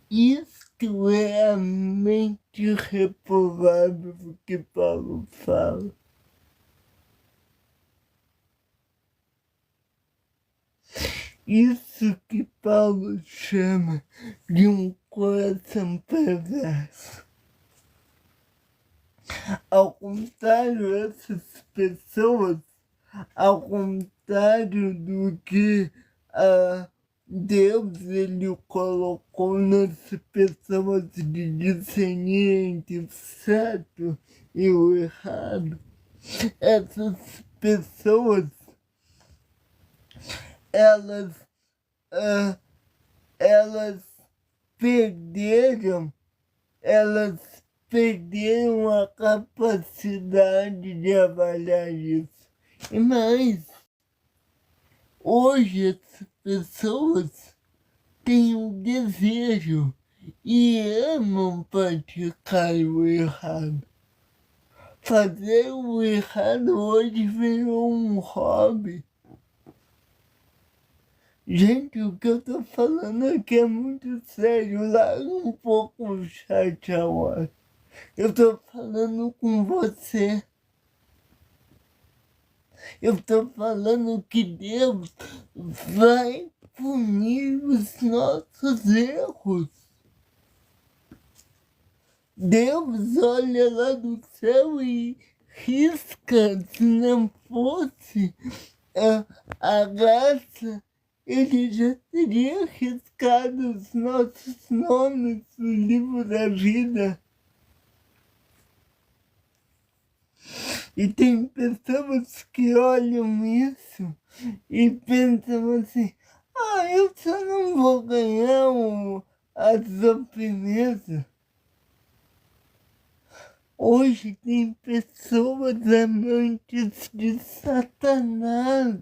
Isto é a mente reprovável que Paulo fala. Isso que Paulo chama de um coração perverso. Ao contrário, essas pessoas, ao contrário do que Deus ele colocou nas pessoas de discernir entre o certo e o errado, essas pessoas elas perderam a capacidade de avaliar isso. E mais, hoje as pessoas têm um desejo e amam praticar o errado. Fazer o errado hoje virou um hobby. Gente, o que eu tô falando aqui é muito sério. Larga um pouco o chat agora. Eu tô falando com você. Eu tô falando que Deus vai punir os nossos erros. Deus olha lá do céu e risca, se não fosse a graça, ele já teria riscado os nossos nomes do livro da vida. E tem pessoas que olham isso e pensam assim, eu só não vou ganhar a sobremesa. Hoje tem pessoas amantes de Satanás.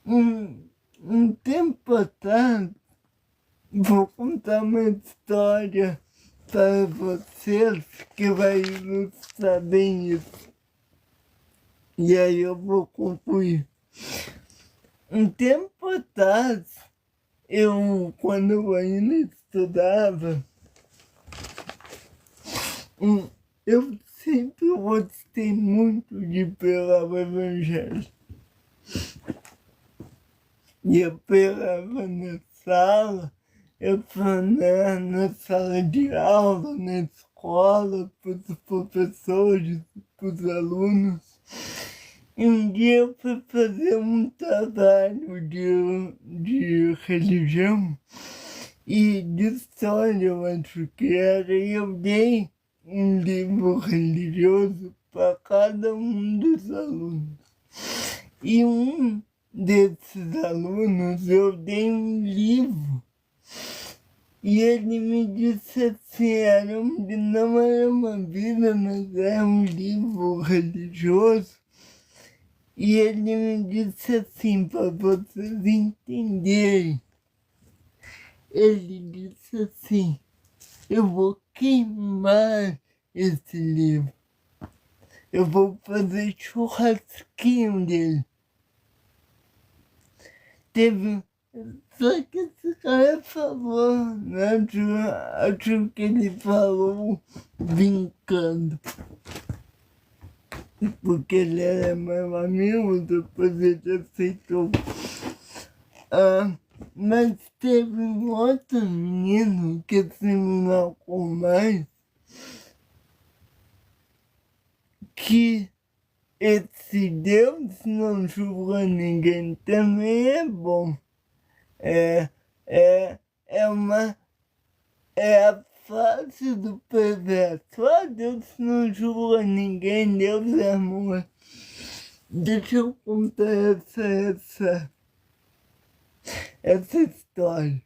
Um tempo atrás, vou contar uma história para vocês que vai ilustrar bem isso. E aí eu vou concluir. Um tempo atrás, quando eu ainda estudava, eu sempre gostei muito de pregar o evangelho. E eu pregava na sala, na sala de aula, na escola, para os professores, para os alunos. E um dia eu fui fazer um trabalho de religião e de história, eu acho que era, e eu dei um livro religioso para cada um dos alunos. E um desses alunos eu dei um livro e ele me disse assim, não era uma Bíblia, mas era um livro religioso. E ele me disse assim, para vocês entenderem, ele disse assim, eu vou queimar esse livro, eu vou fazer churrasquinho dele. Só que esse cara falou, né? Acho que ele falou brincando. Porque ele era meu amigo, depois ele aceitou. Mas teve um outro menino que se me marcou mais, que esse Deus não julga ninguém também é bom. É a frase do perverso. Deus não julga ninguém, Deus é amor. Deixa eu contar essa história.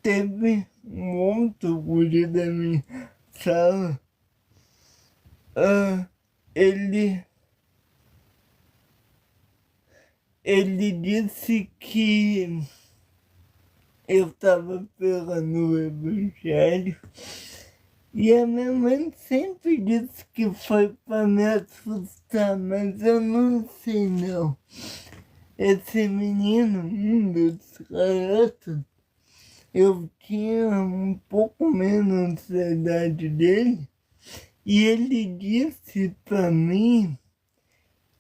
Teve um outro guri da minha sala. Ele disse que eu estava pegando o evangelho e a minha mãe sempre disse que foi para me assustar, mas eu não sei não. Esse menino, um dos garotos, eu tinha um pouco menos da idade dele e ele disse para mim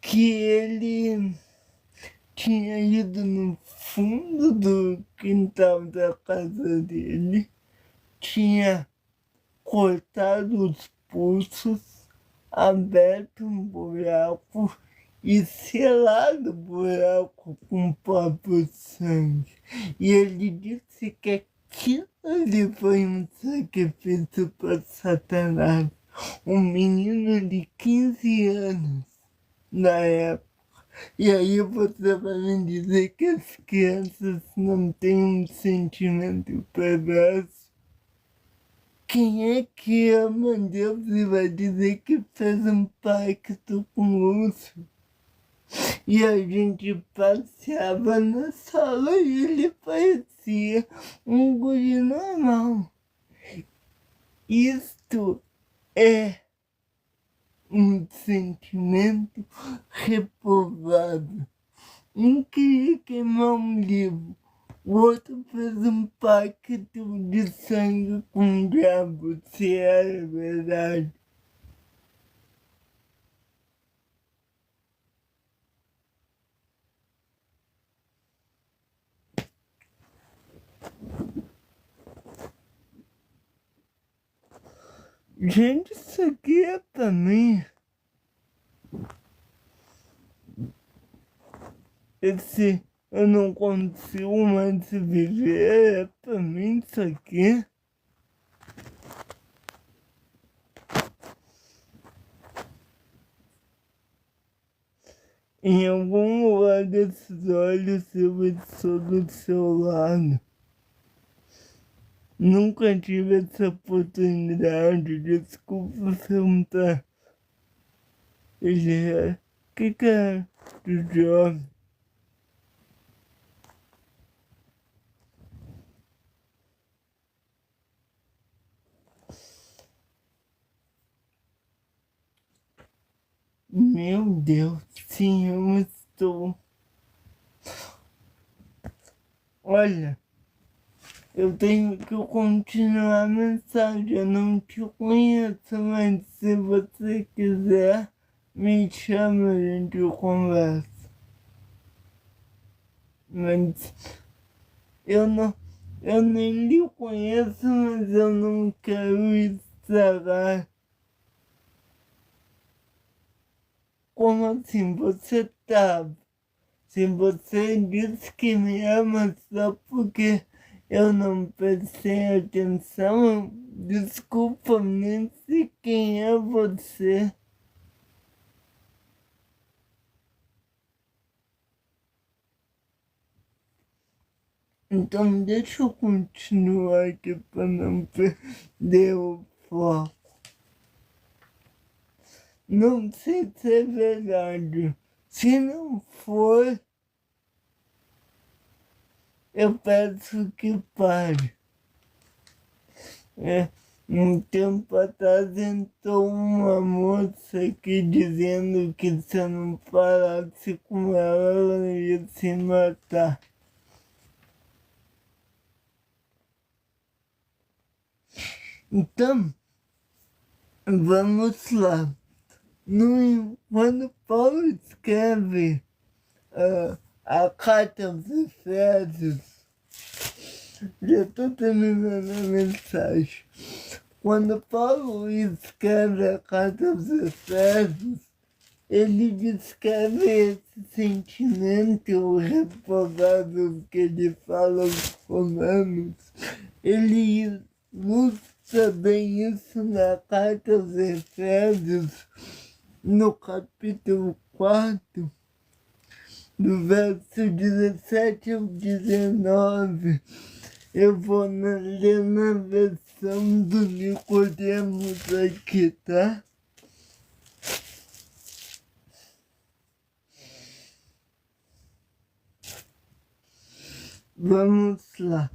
que ele tinha ido no fundo do quintal da casa dele, tinha cortado os pulsos, aberto um buraco e selado o buraco com o próprio sangue. E ele disse que aquilo ali foi um sacrifício para Satanás. Um menino de 15 anos na época. E aí você vai me dizer que as crianças não têm um sentimento perverso? Quem é que ama Deus e vai dizer que fez um pacto com o urso? E a gente passeava na sala e ele parecia um guri normal. Isto é um sentimento reprovado. Não queria queimar um livro. O outro fez um pacto de sangue com o diabo, se era verdade. Gente, isso aqui é pra mim. Esse eu não consigo mais viver, é pra mim isso aqui. Em algum lugar desses olhos eu estou do seu lado. Nunca tive essa oportunidade, desculpa perguntar. Ele é. Que é do jovem? Meu Deus, sim, eu estou. Olha, eu tenho que continuar a mensagem. Eu não te conheço, mas se você quiser, me chama, a gente conversa. Mas eu nem lhe conheço, mas eu não quero estragar. Como assim você tá? Se você disse que me ama só porque eu não prestei atenção, desculpa, nem sei quem é você. Então deixa eu continuar aqui para não perder o foco. Não sei se é verdade. Se não for, eu peço que pare. Um tempo atrás entrou uma moça aqui dizendo que se eu não parasse com ela ia se matar. Então, vamos lá. Quando Paulo escreve a carta aos Efésios, já estou terminando a mensagem. Quando Paulo escreve a carta aos Efésios, ele descreve esse sentimento reprovável que ele fala aos Romanos. Ele ilustra bem isso na carta aos Efésios, no capítulo 4, do verso 17 ao 19. Eu vou ler na versão do Nicodemos aqui, tá? Vamos lá.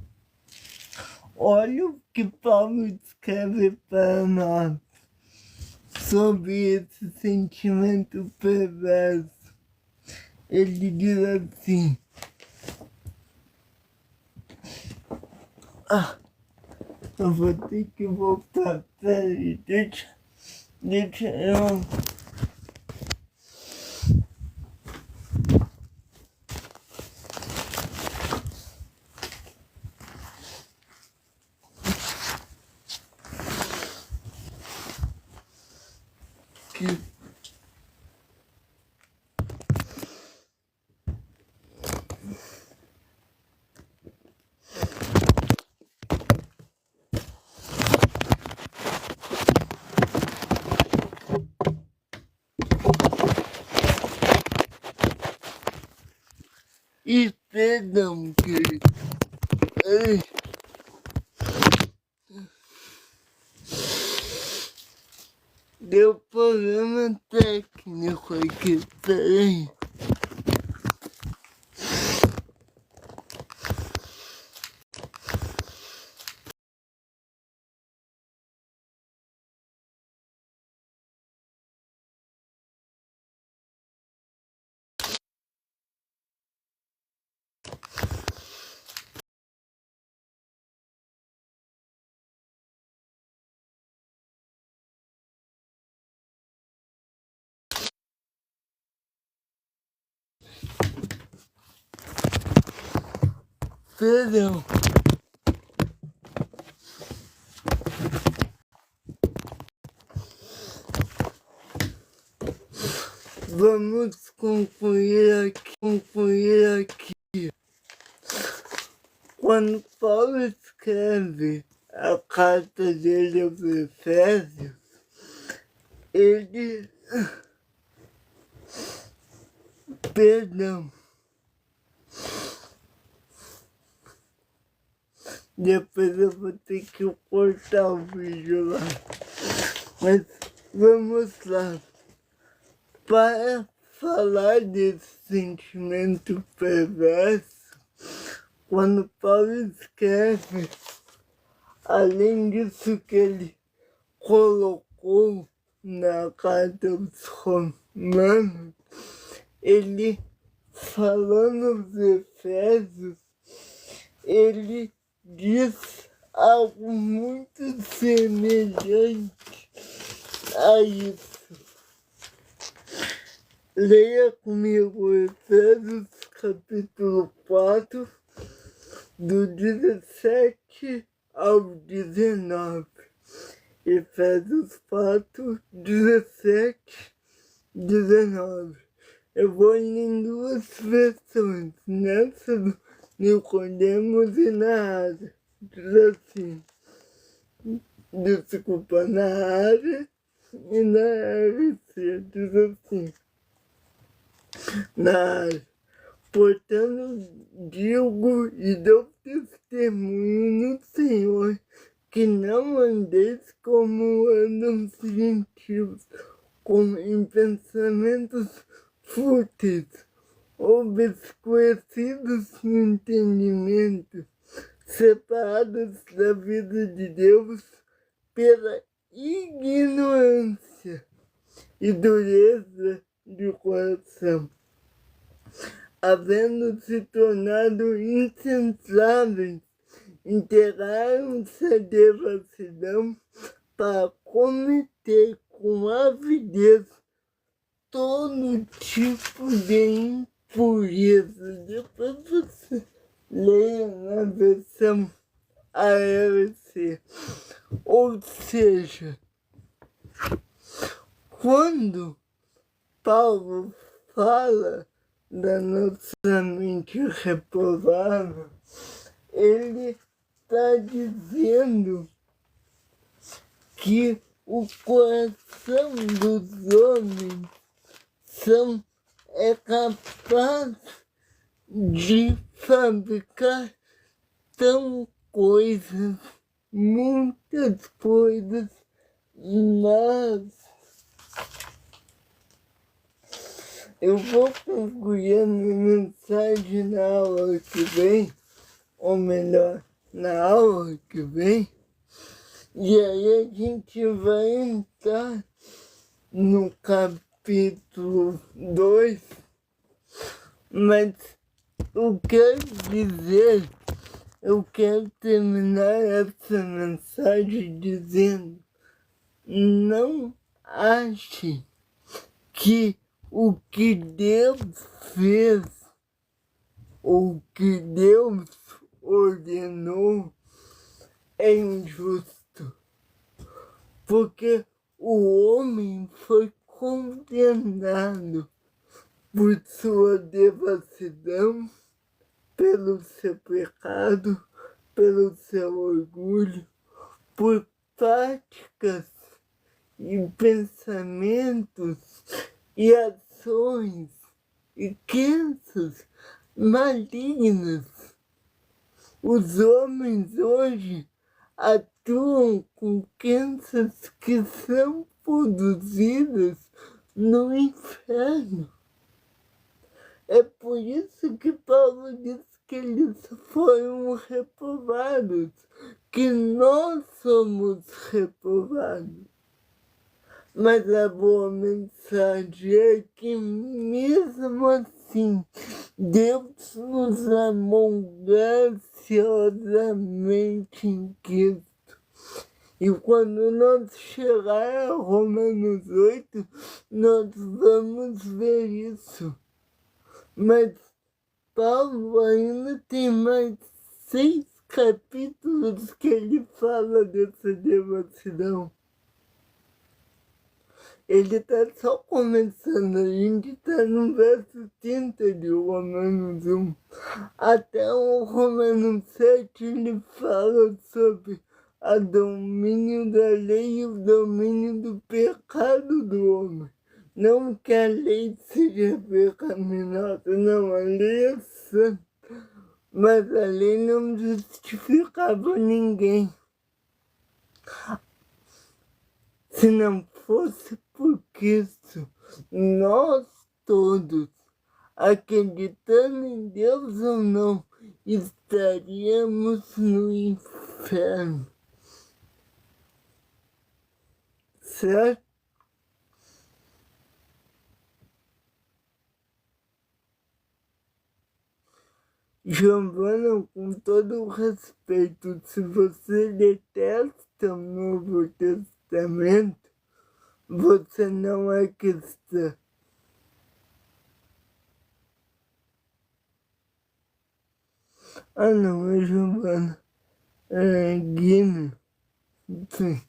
Olha o que Paulo escreve para nós sobre esse sentimento perverso. Ele diz assim. Eu vou ter que voltar. Peraí, deixa eu. E perdão, querido. Ai. Deu problema técnico aqui, peraí. Perdão. Vamos concluir aqui. Quando Paulo escreve a carta dele aos Efésios, ele... Perdão. Depois eu vou ter que cortar o vídeo lá. Mas vamos lá. Para falar desse sentimento perverso, quando Paulo escreve, além disso que ele colocou na carta aos Romanos, ele, falando aos Efésios, ele diz algo muito semelhante a isso. Leia comigo Efésios capítulo 4, do 17 ao 19. Efésios 4, 17, 19. Eu vou em duas versões, nessa do Nicodemos e na área. Diz assim, desculpa, na área e na RC, diz assim, na área. Portanto, digo e dou testemunho no Senhor, que não andeis como andam os gentios, em pensamentos fúteis, obscurecidos no entendimento, separados da vida de Deus pela ignorância e dureza de coração, havendo se tornado insensáveis, entregaram-se à devassidão para cometer com avidez todo tipo de impureza. Depois você leia na versão ALC. Ou seja, quando Paulo fala da nossa mente reprovável, ele está dizendo que o coração dos homens é capaz de fabricar muitas coisas, mas eu vou concluir a minha mensagem na aula que vem, ou melhor, na aula que vem, e aí a gente vai entrar no capítulo 2, mas eu quero terminar essa mensagem dizendo, não ache que o que Deus fez, o que Deus ordenou é injusto, porque o homem foi condenado por sua devassidão, pelo seu pecado, pelo seu orgulho, por práticas e pensamentos e ações e crenças malignas. Os homens hoje atuam com crenças que são produzidas no inferno. É por isso que Paulo diz que eles foram reprovados, que nós somos reprovados. Mas a boa mensagem é que mesmo assim, Deus nos amou graciosamente em Cristo. E quando nós chegar a Romanos 8, nós vamos ver isso. Mas Paulo ainda tem mais 6 capítulos que ele fala dessa devassidão. Ele está só começando, a gente está no verso 30 de Romanos 1. Até o Romanos 7 ele fala sobre o domínio da lei e o domínio do pecado do homem. Não que a lei seja pecaminosa, não, a lei é santa, mas a lei não justificava ninguém. Se não fosse por Cristo, nós todos, acreditando em Deus ou não, estaríamos no inferno. Certo? Giovana, com todo o respeito, se você detesta o Novo Testamento, você não é cristã. Ah, não, é Giovana. É Guina. Sim.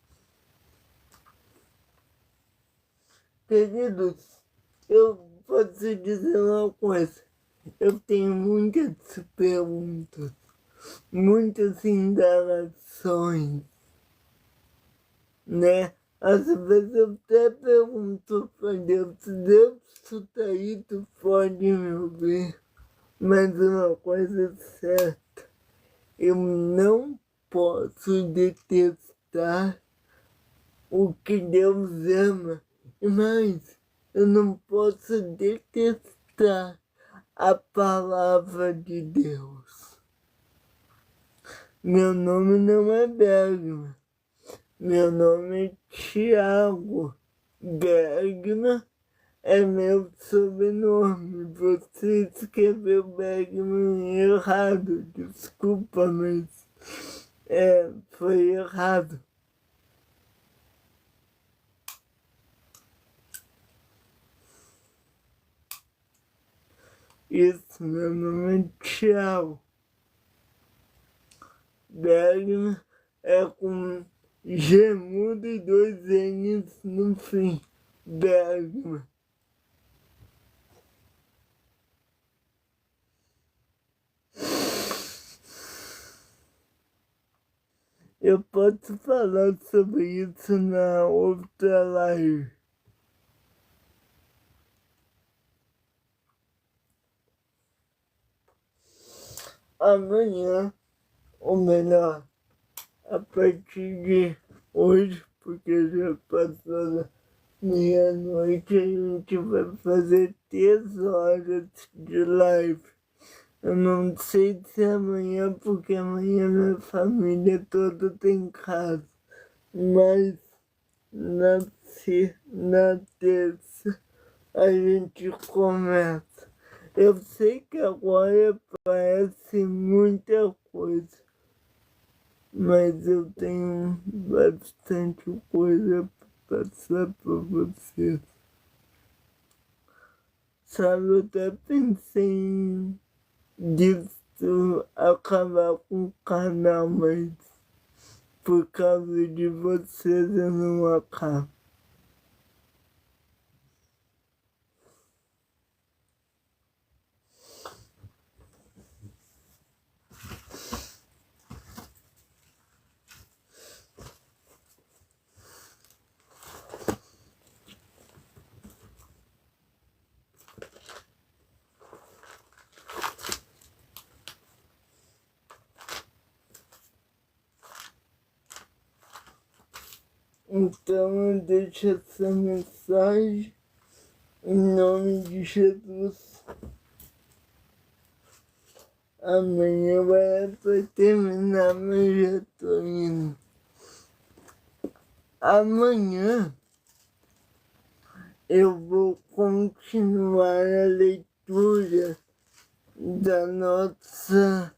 Queridos, eu posso dizer uma coisa. Eu tenho muitas perguntas, muitas indagações, né? Às vezes eu até pergunto para Deus, Deus, tu tá aí, tu pode me ouvir. Mas uma coisa é certa, eu não posso detestar o que Deus ama, mas eu não posso detestar a palavra de Deus. Meu nome não é Bergman, meu nome é Thiago. Bergman é meu sobrenome. Você escreveu Bergman errado, desculpa, mas foi errado. Isso, meu nome é Thiago. Bergman é com G mudo e 2 N's no fim. Bergman. Eu posso falar sobre isso na outra live. Amanhã, ou melhor, a partir de hoje, porque já passou da meia-noite, a gente vai fazer 3 horas de live. Eu não sei se é amanhã, porque amanhã minha família toda tem casa. Mas na terça a gente começa. Eu sei que agora parece muita coisa, mas eu tenho bastante coisa para passar para vocês. Sabe, eu até pensei em disso acabar com o canal, mas por causa de vocês eu não acabo. Então eu deixo essa mensagem em nome de Jesus. Amanhã vai para terminar, mas já tô indo. Amanhã eu vou continuar a leitura da nossa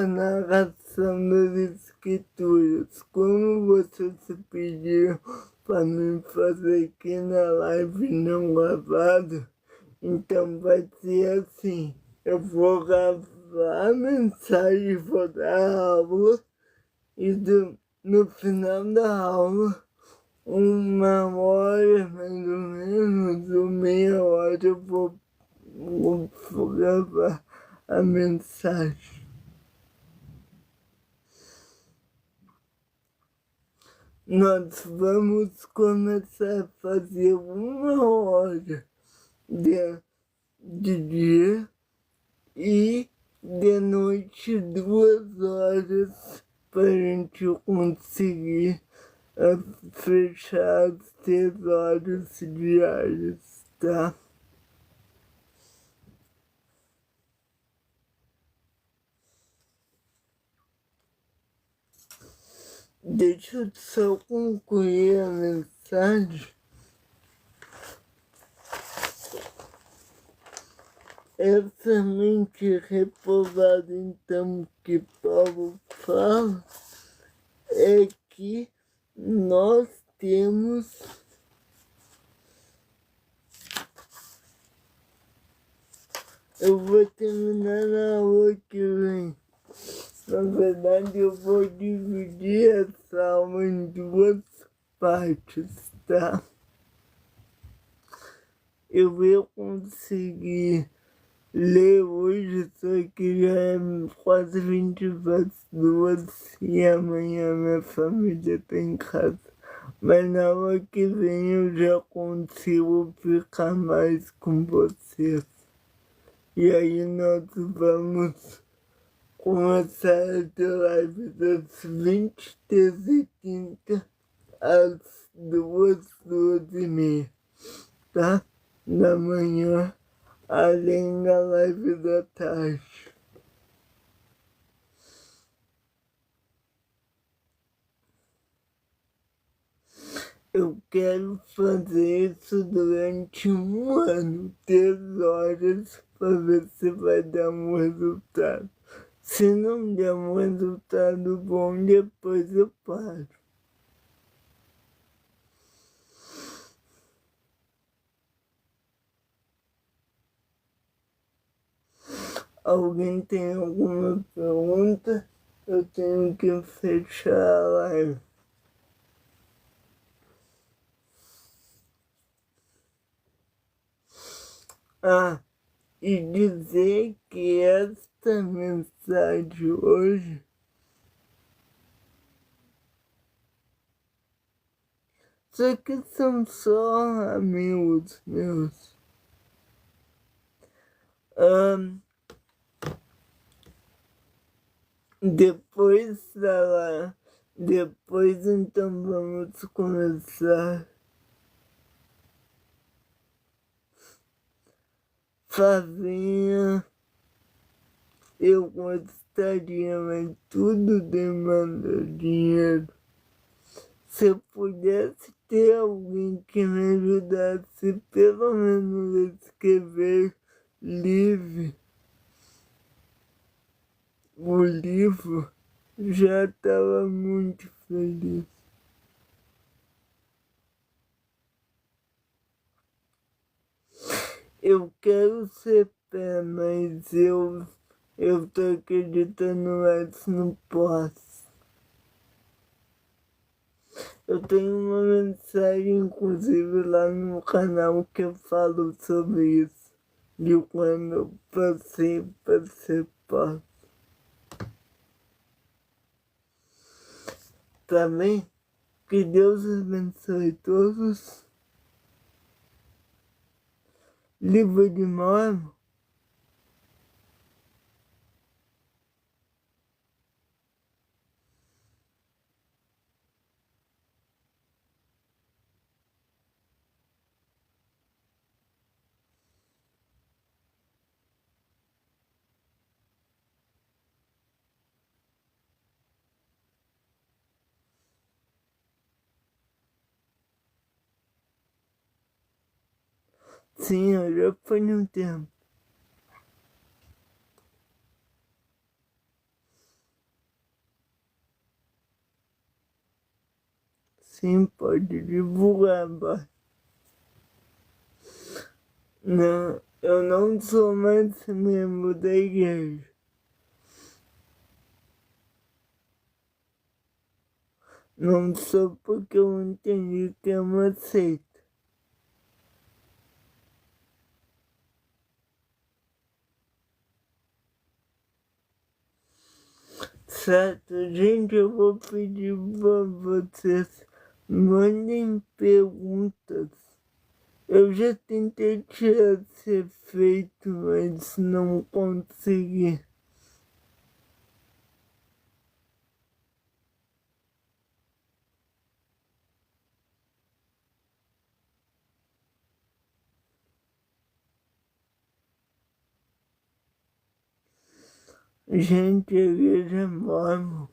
narração das escrituras. Como vocês se pediram para me fazer aqui na live não gravada, Então vai ser assim, eu vou gravar a mensagem, vou dar aula e no final da aula, 1 hora mais ou menos, ou meia hora, eu vou gravar a mensagem. Nós vamos começar a fazer 1 hora de dia e de noite 2 horas para a gente conseguir fechar as 3 horas diárias, tá? Deixa eu só concluir a mensagem. Essa mente repousada, então, que Paulo fala, é que nós temos eu vou terminar na aula que vem. Na verdade, eu vou dividir essa aula em 2 partes, tá? Eu vou conseguir ler hoje, só que já é quase 20 para as 2 e amanhã minha família tá em casa. Mas na aula que vem eu já consigo ficar mais com vocês. E aí nós vamos começar a ter live das 20, terça e quinta às 2, 2h30, tá? Da manhã, além da live da tarde. Eu quero fazer isso durante 1 ano, 3 horas, para ver se vai dar um resultado. Se não der um resultado bom, depois eu paro. Alguém tem alguma pergunta? Eu tenho que fechar a live. E dizer que esta mensagem hoje isso aqui são só amigos meus. Depois então vamos começar fazer. Eu gostaria, mas tudo demanda dinheiro. Se eu pudesse ter alguém que me ajudasse pelo menos a escrever o livro, já estava muito feliz. Eu quero ser pé, mas eu tô acreditando mais no posso. Eu tenho uma mensagem, inclusive, lá no canal que eu falo sobre isso, de quando eu passei para ser pós. Tá bem? Que Deus abençoe todos. Livre de morte. Sim, eu já fui no tempo. Sim, pode divulgar, não. eu não sou mais membro da igreja. Não sou porque eu entendi que é uma seita. Certo, gente, eu vou pedir para vocês mandem perguntas. Eu já tentei tirar esse efeito, mas não consegui. Gente, a igreja é mormon.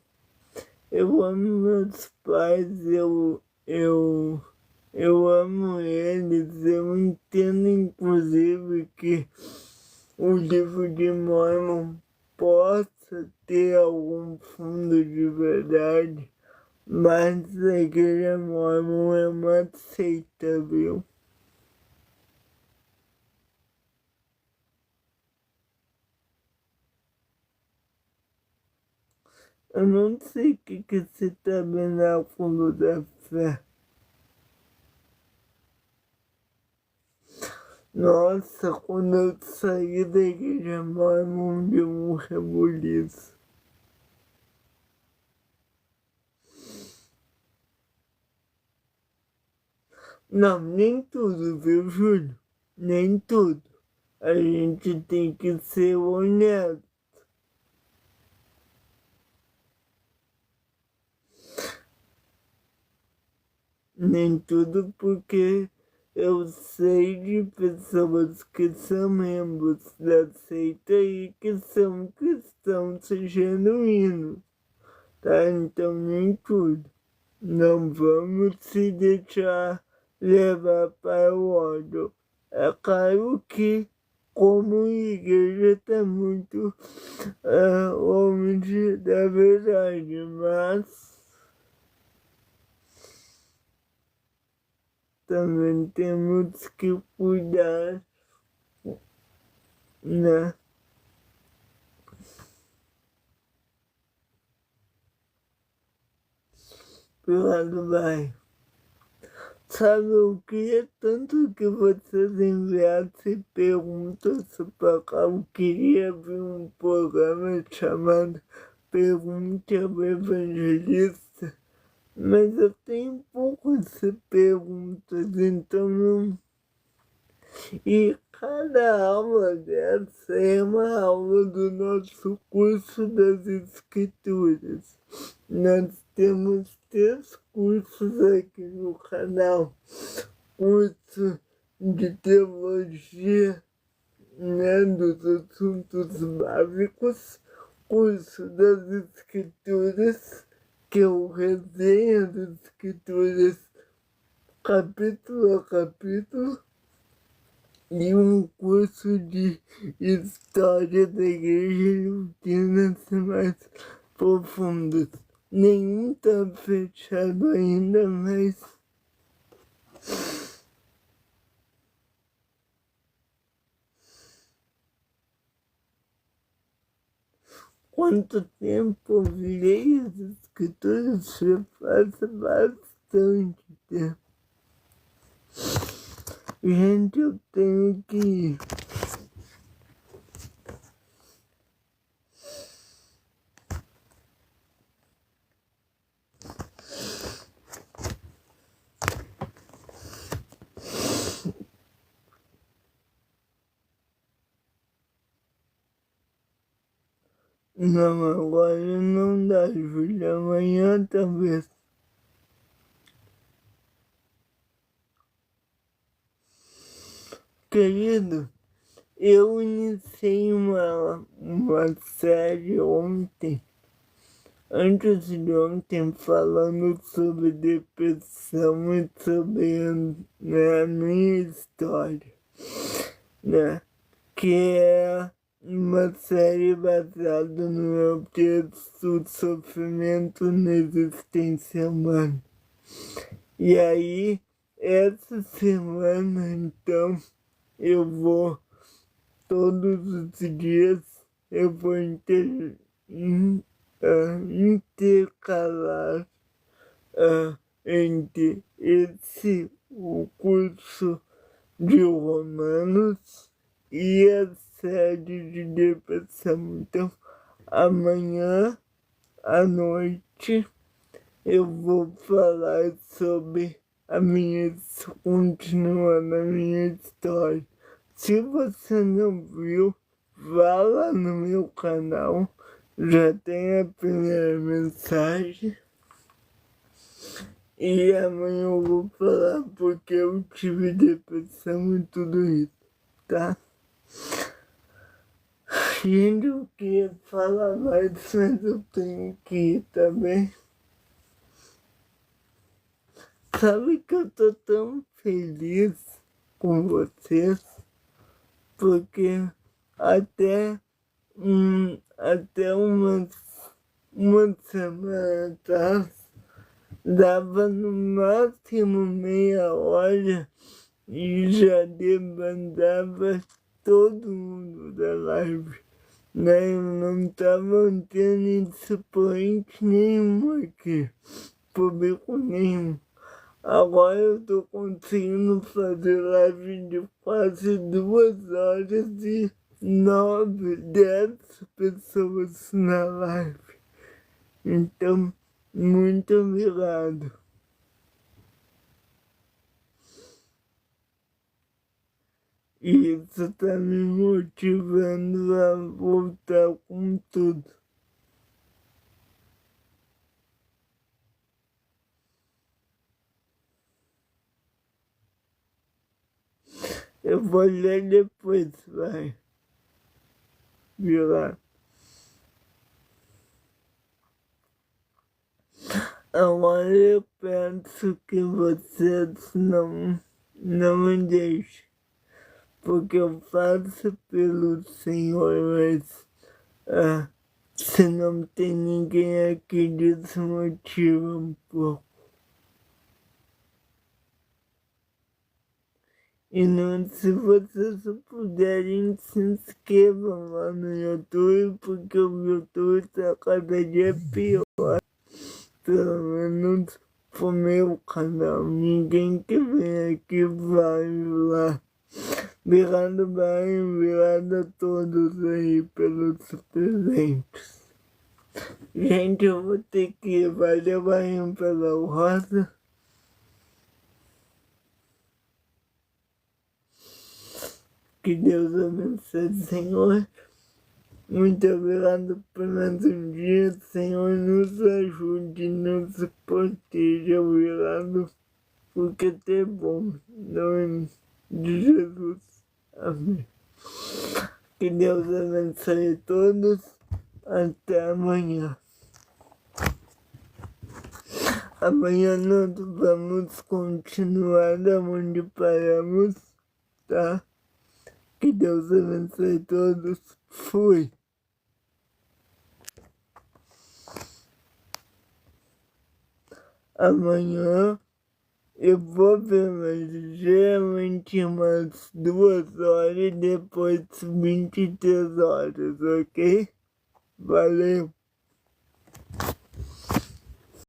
Eu amo meus pais, eu amo eles. Eu entendo, inclusive, que o livro de Mormon possa ter algum fundo de verdade, mas a igreja mormon é uma seita, viu? Eu não sei o que esse tabernáculo da fé. Nossa, quando eu saí da igreja mormon, deu um rebuliço. Não, nem tudo, viu, Júlio? Nem tudo. A gente tem que ser honesto. Nem tudo porque eu sei de pessoas que são membros da seita e que são cristãos genuínos, tá? Então nem tudo. Não vamos se deixar levar para o ódio. É claro que, como igreja, está muito longe da verdade, mas também temos que cuidar, né? Pro lado vai. Sabe, eu queria tanto que vocês enviassem perguntas para cá. Eu queria ver um programa chamado Pergunte ao Evangelista, mas eu tenho poucas perguntas, então não. E cada aula dessa é uma aula do nosso curso das Escrituras. Nós temos 3 cursos aqui no canal. Curso de teologia, né, dos assuntos básicos, curso das Escrituras, que eu resenho as Escrituras capítulo a capítulo, e um curso de história da igreja e doutrinas mais profundas. Nenhum está fechado ainda, mas quanto tempo eu virei as escrituras já faz bastante tempo. Gente, eu tenho que ir. Não, agora não dá, Júlia. Amanhã talvez. Querido, eu iniciei uma série ontem, antes de ontem, falando sobre depressão e sobre, né, a minha história, né? Que é uma série baseada no meu texto Sofrimento na Existência Humana. E aí, essa semana, então, eu vou todos os dias eu vou intercalar entre o curso de Romanos e a série de depressão. Então, amanhã à noite eu vou falar sobre continuando a minha história. Se você não viu, vá lá no meu canal, já tem a primeira mensagem. E amanhã eu vou falar porque eu tive depressão e tudo isso, tá? Gente, eu queria falar mais, mas eu tenho que ir, tá bem? Sabe que eu tô tão feliz com vocês, porque até uma semana atrás, dava no máximo meia hora e já demandava todo mundo da live, né? Eu não tava tendo expoente nenhum aqui, público nenhum. Agora eu tô conseguindo fazer live de quase 2 horas e 9, 10 pessoas na live. Então, muito obrigado. Isso tá me motivando a voltar com tudo. Eu vou ler depois, vai. Virar. Agora eu penso que vocês não me deixem, porque eu faço pelo Senhor, mas se não tem ninguém aqui, desmotiva um pouco. E não, se vocês puderem, se inscrevam lá no YouTube, porque o YouTube tá cada dia pior. Pelo menos pro meu canal. Ninguém que vem aqui vai lá. Obrigado, bem, obrigado a todos aí pelos presentes. Gente, eu vou ter que ir. Valeu, Bahia, pela rosa. Que Deus abençoe, Senhor. Muito obrigado por mais um dia. Senhor, nos ajude, nos proteja. Obrigado, porque tu é bom. Em nome de Jesus. Amém. Que Deus abençoe todos. Até amanhã. Amanhã nós vamos continuar da onde paramos, tá? Que Deus abençoe todos. Fui. Amanhã eu vou ver, mas geralmente umas 2 horas e depois 23 horas, ok? Valeu!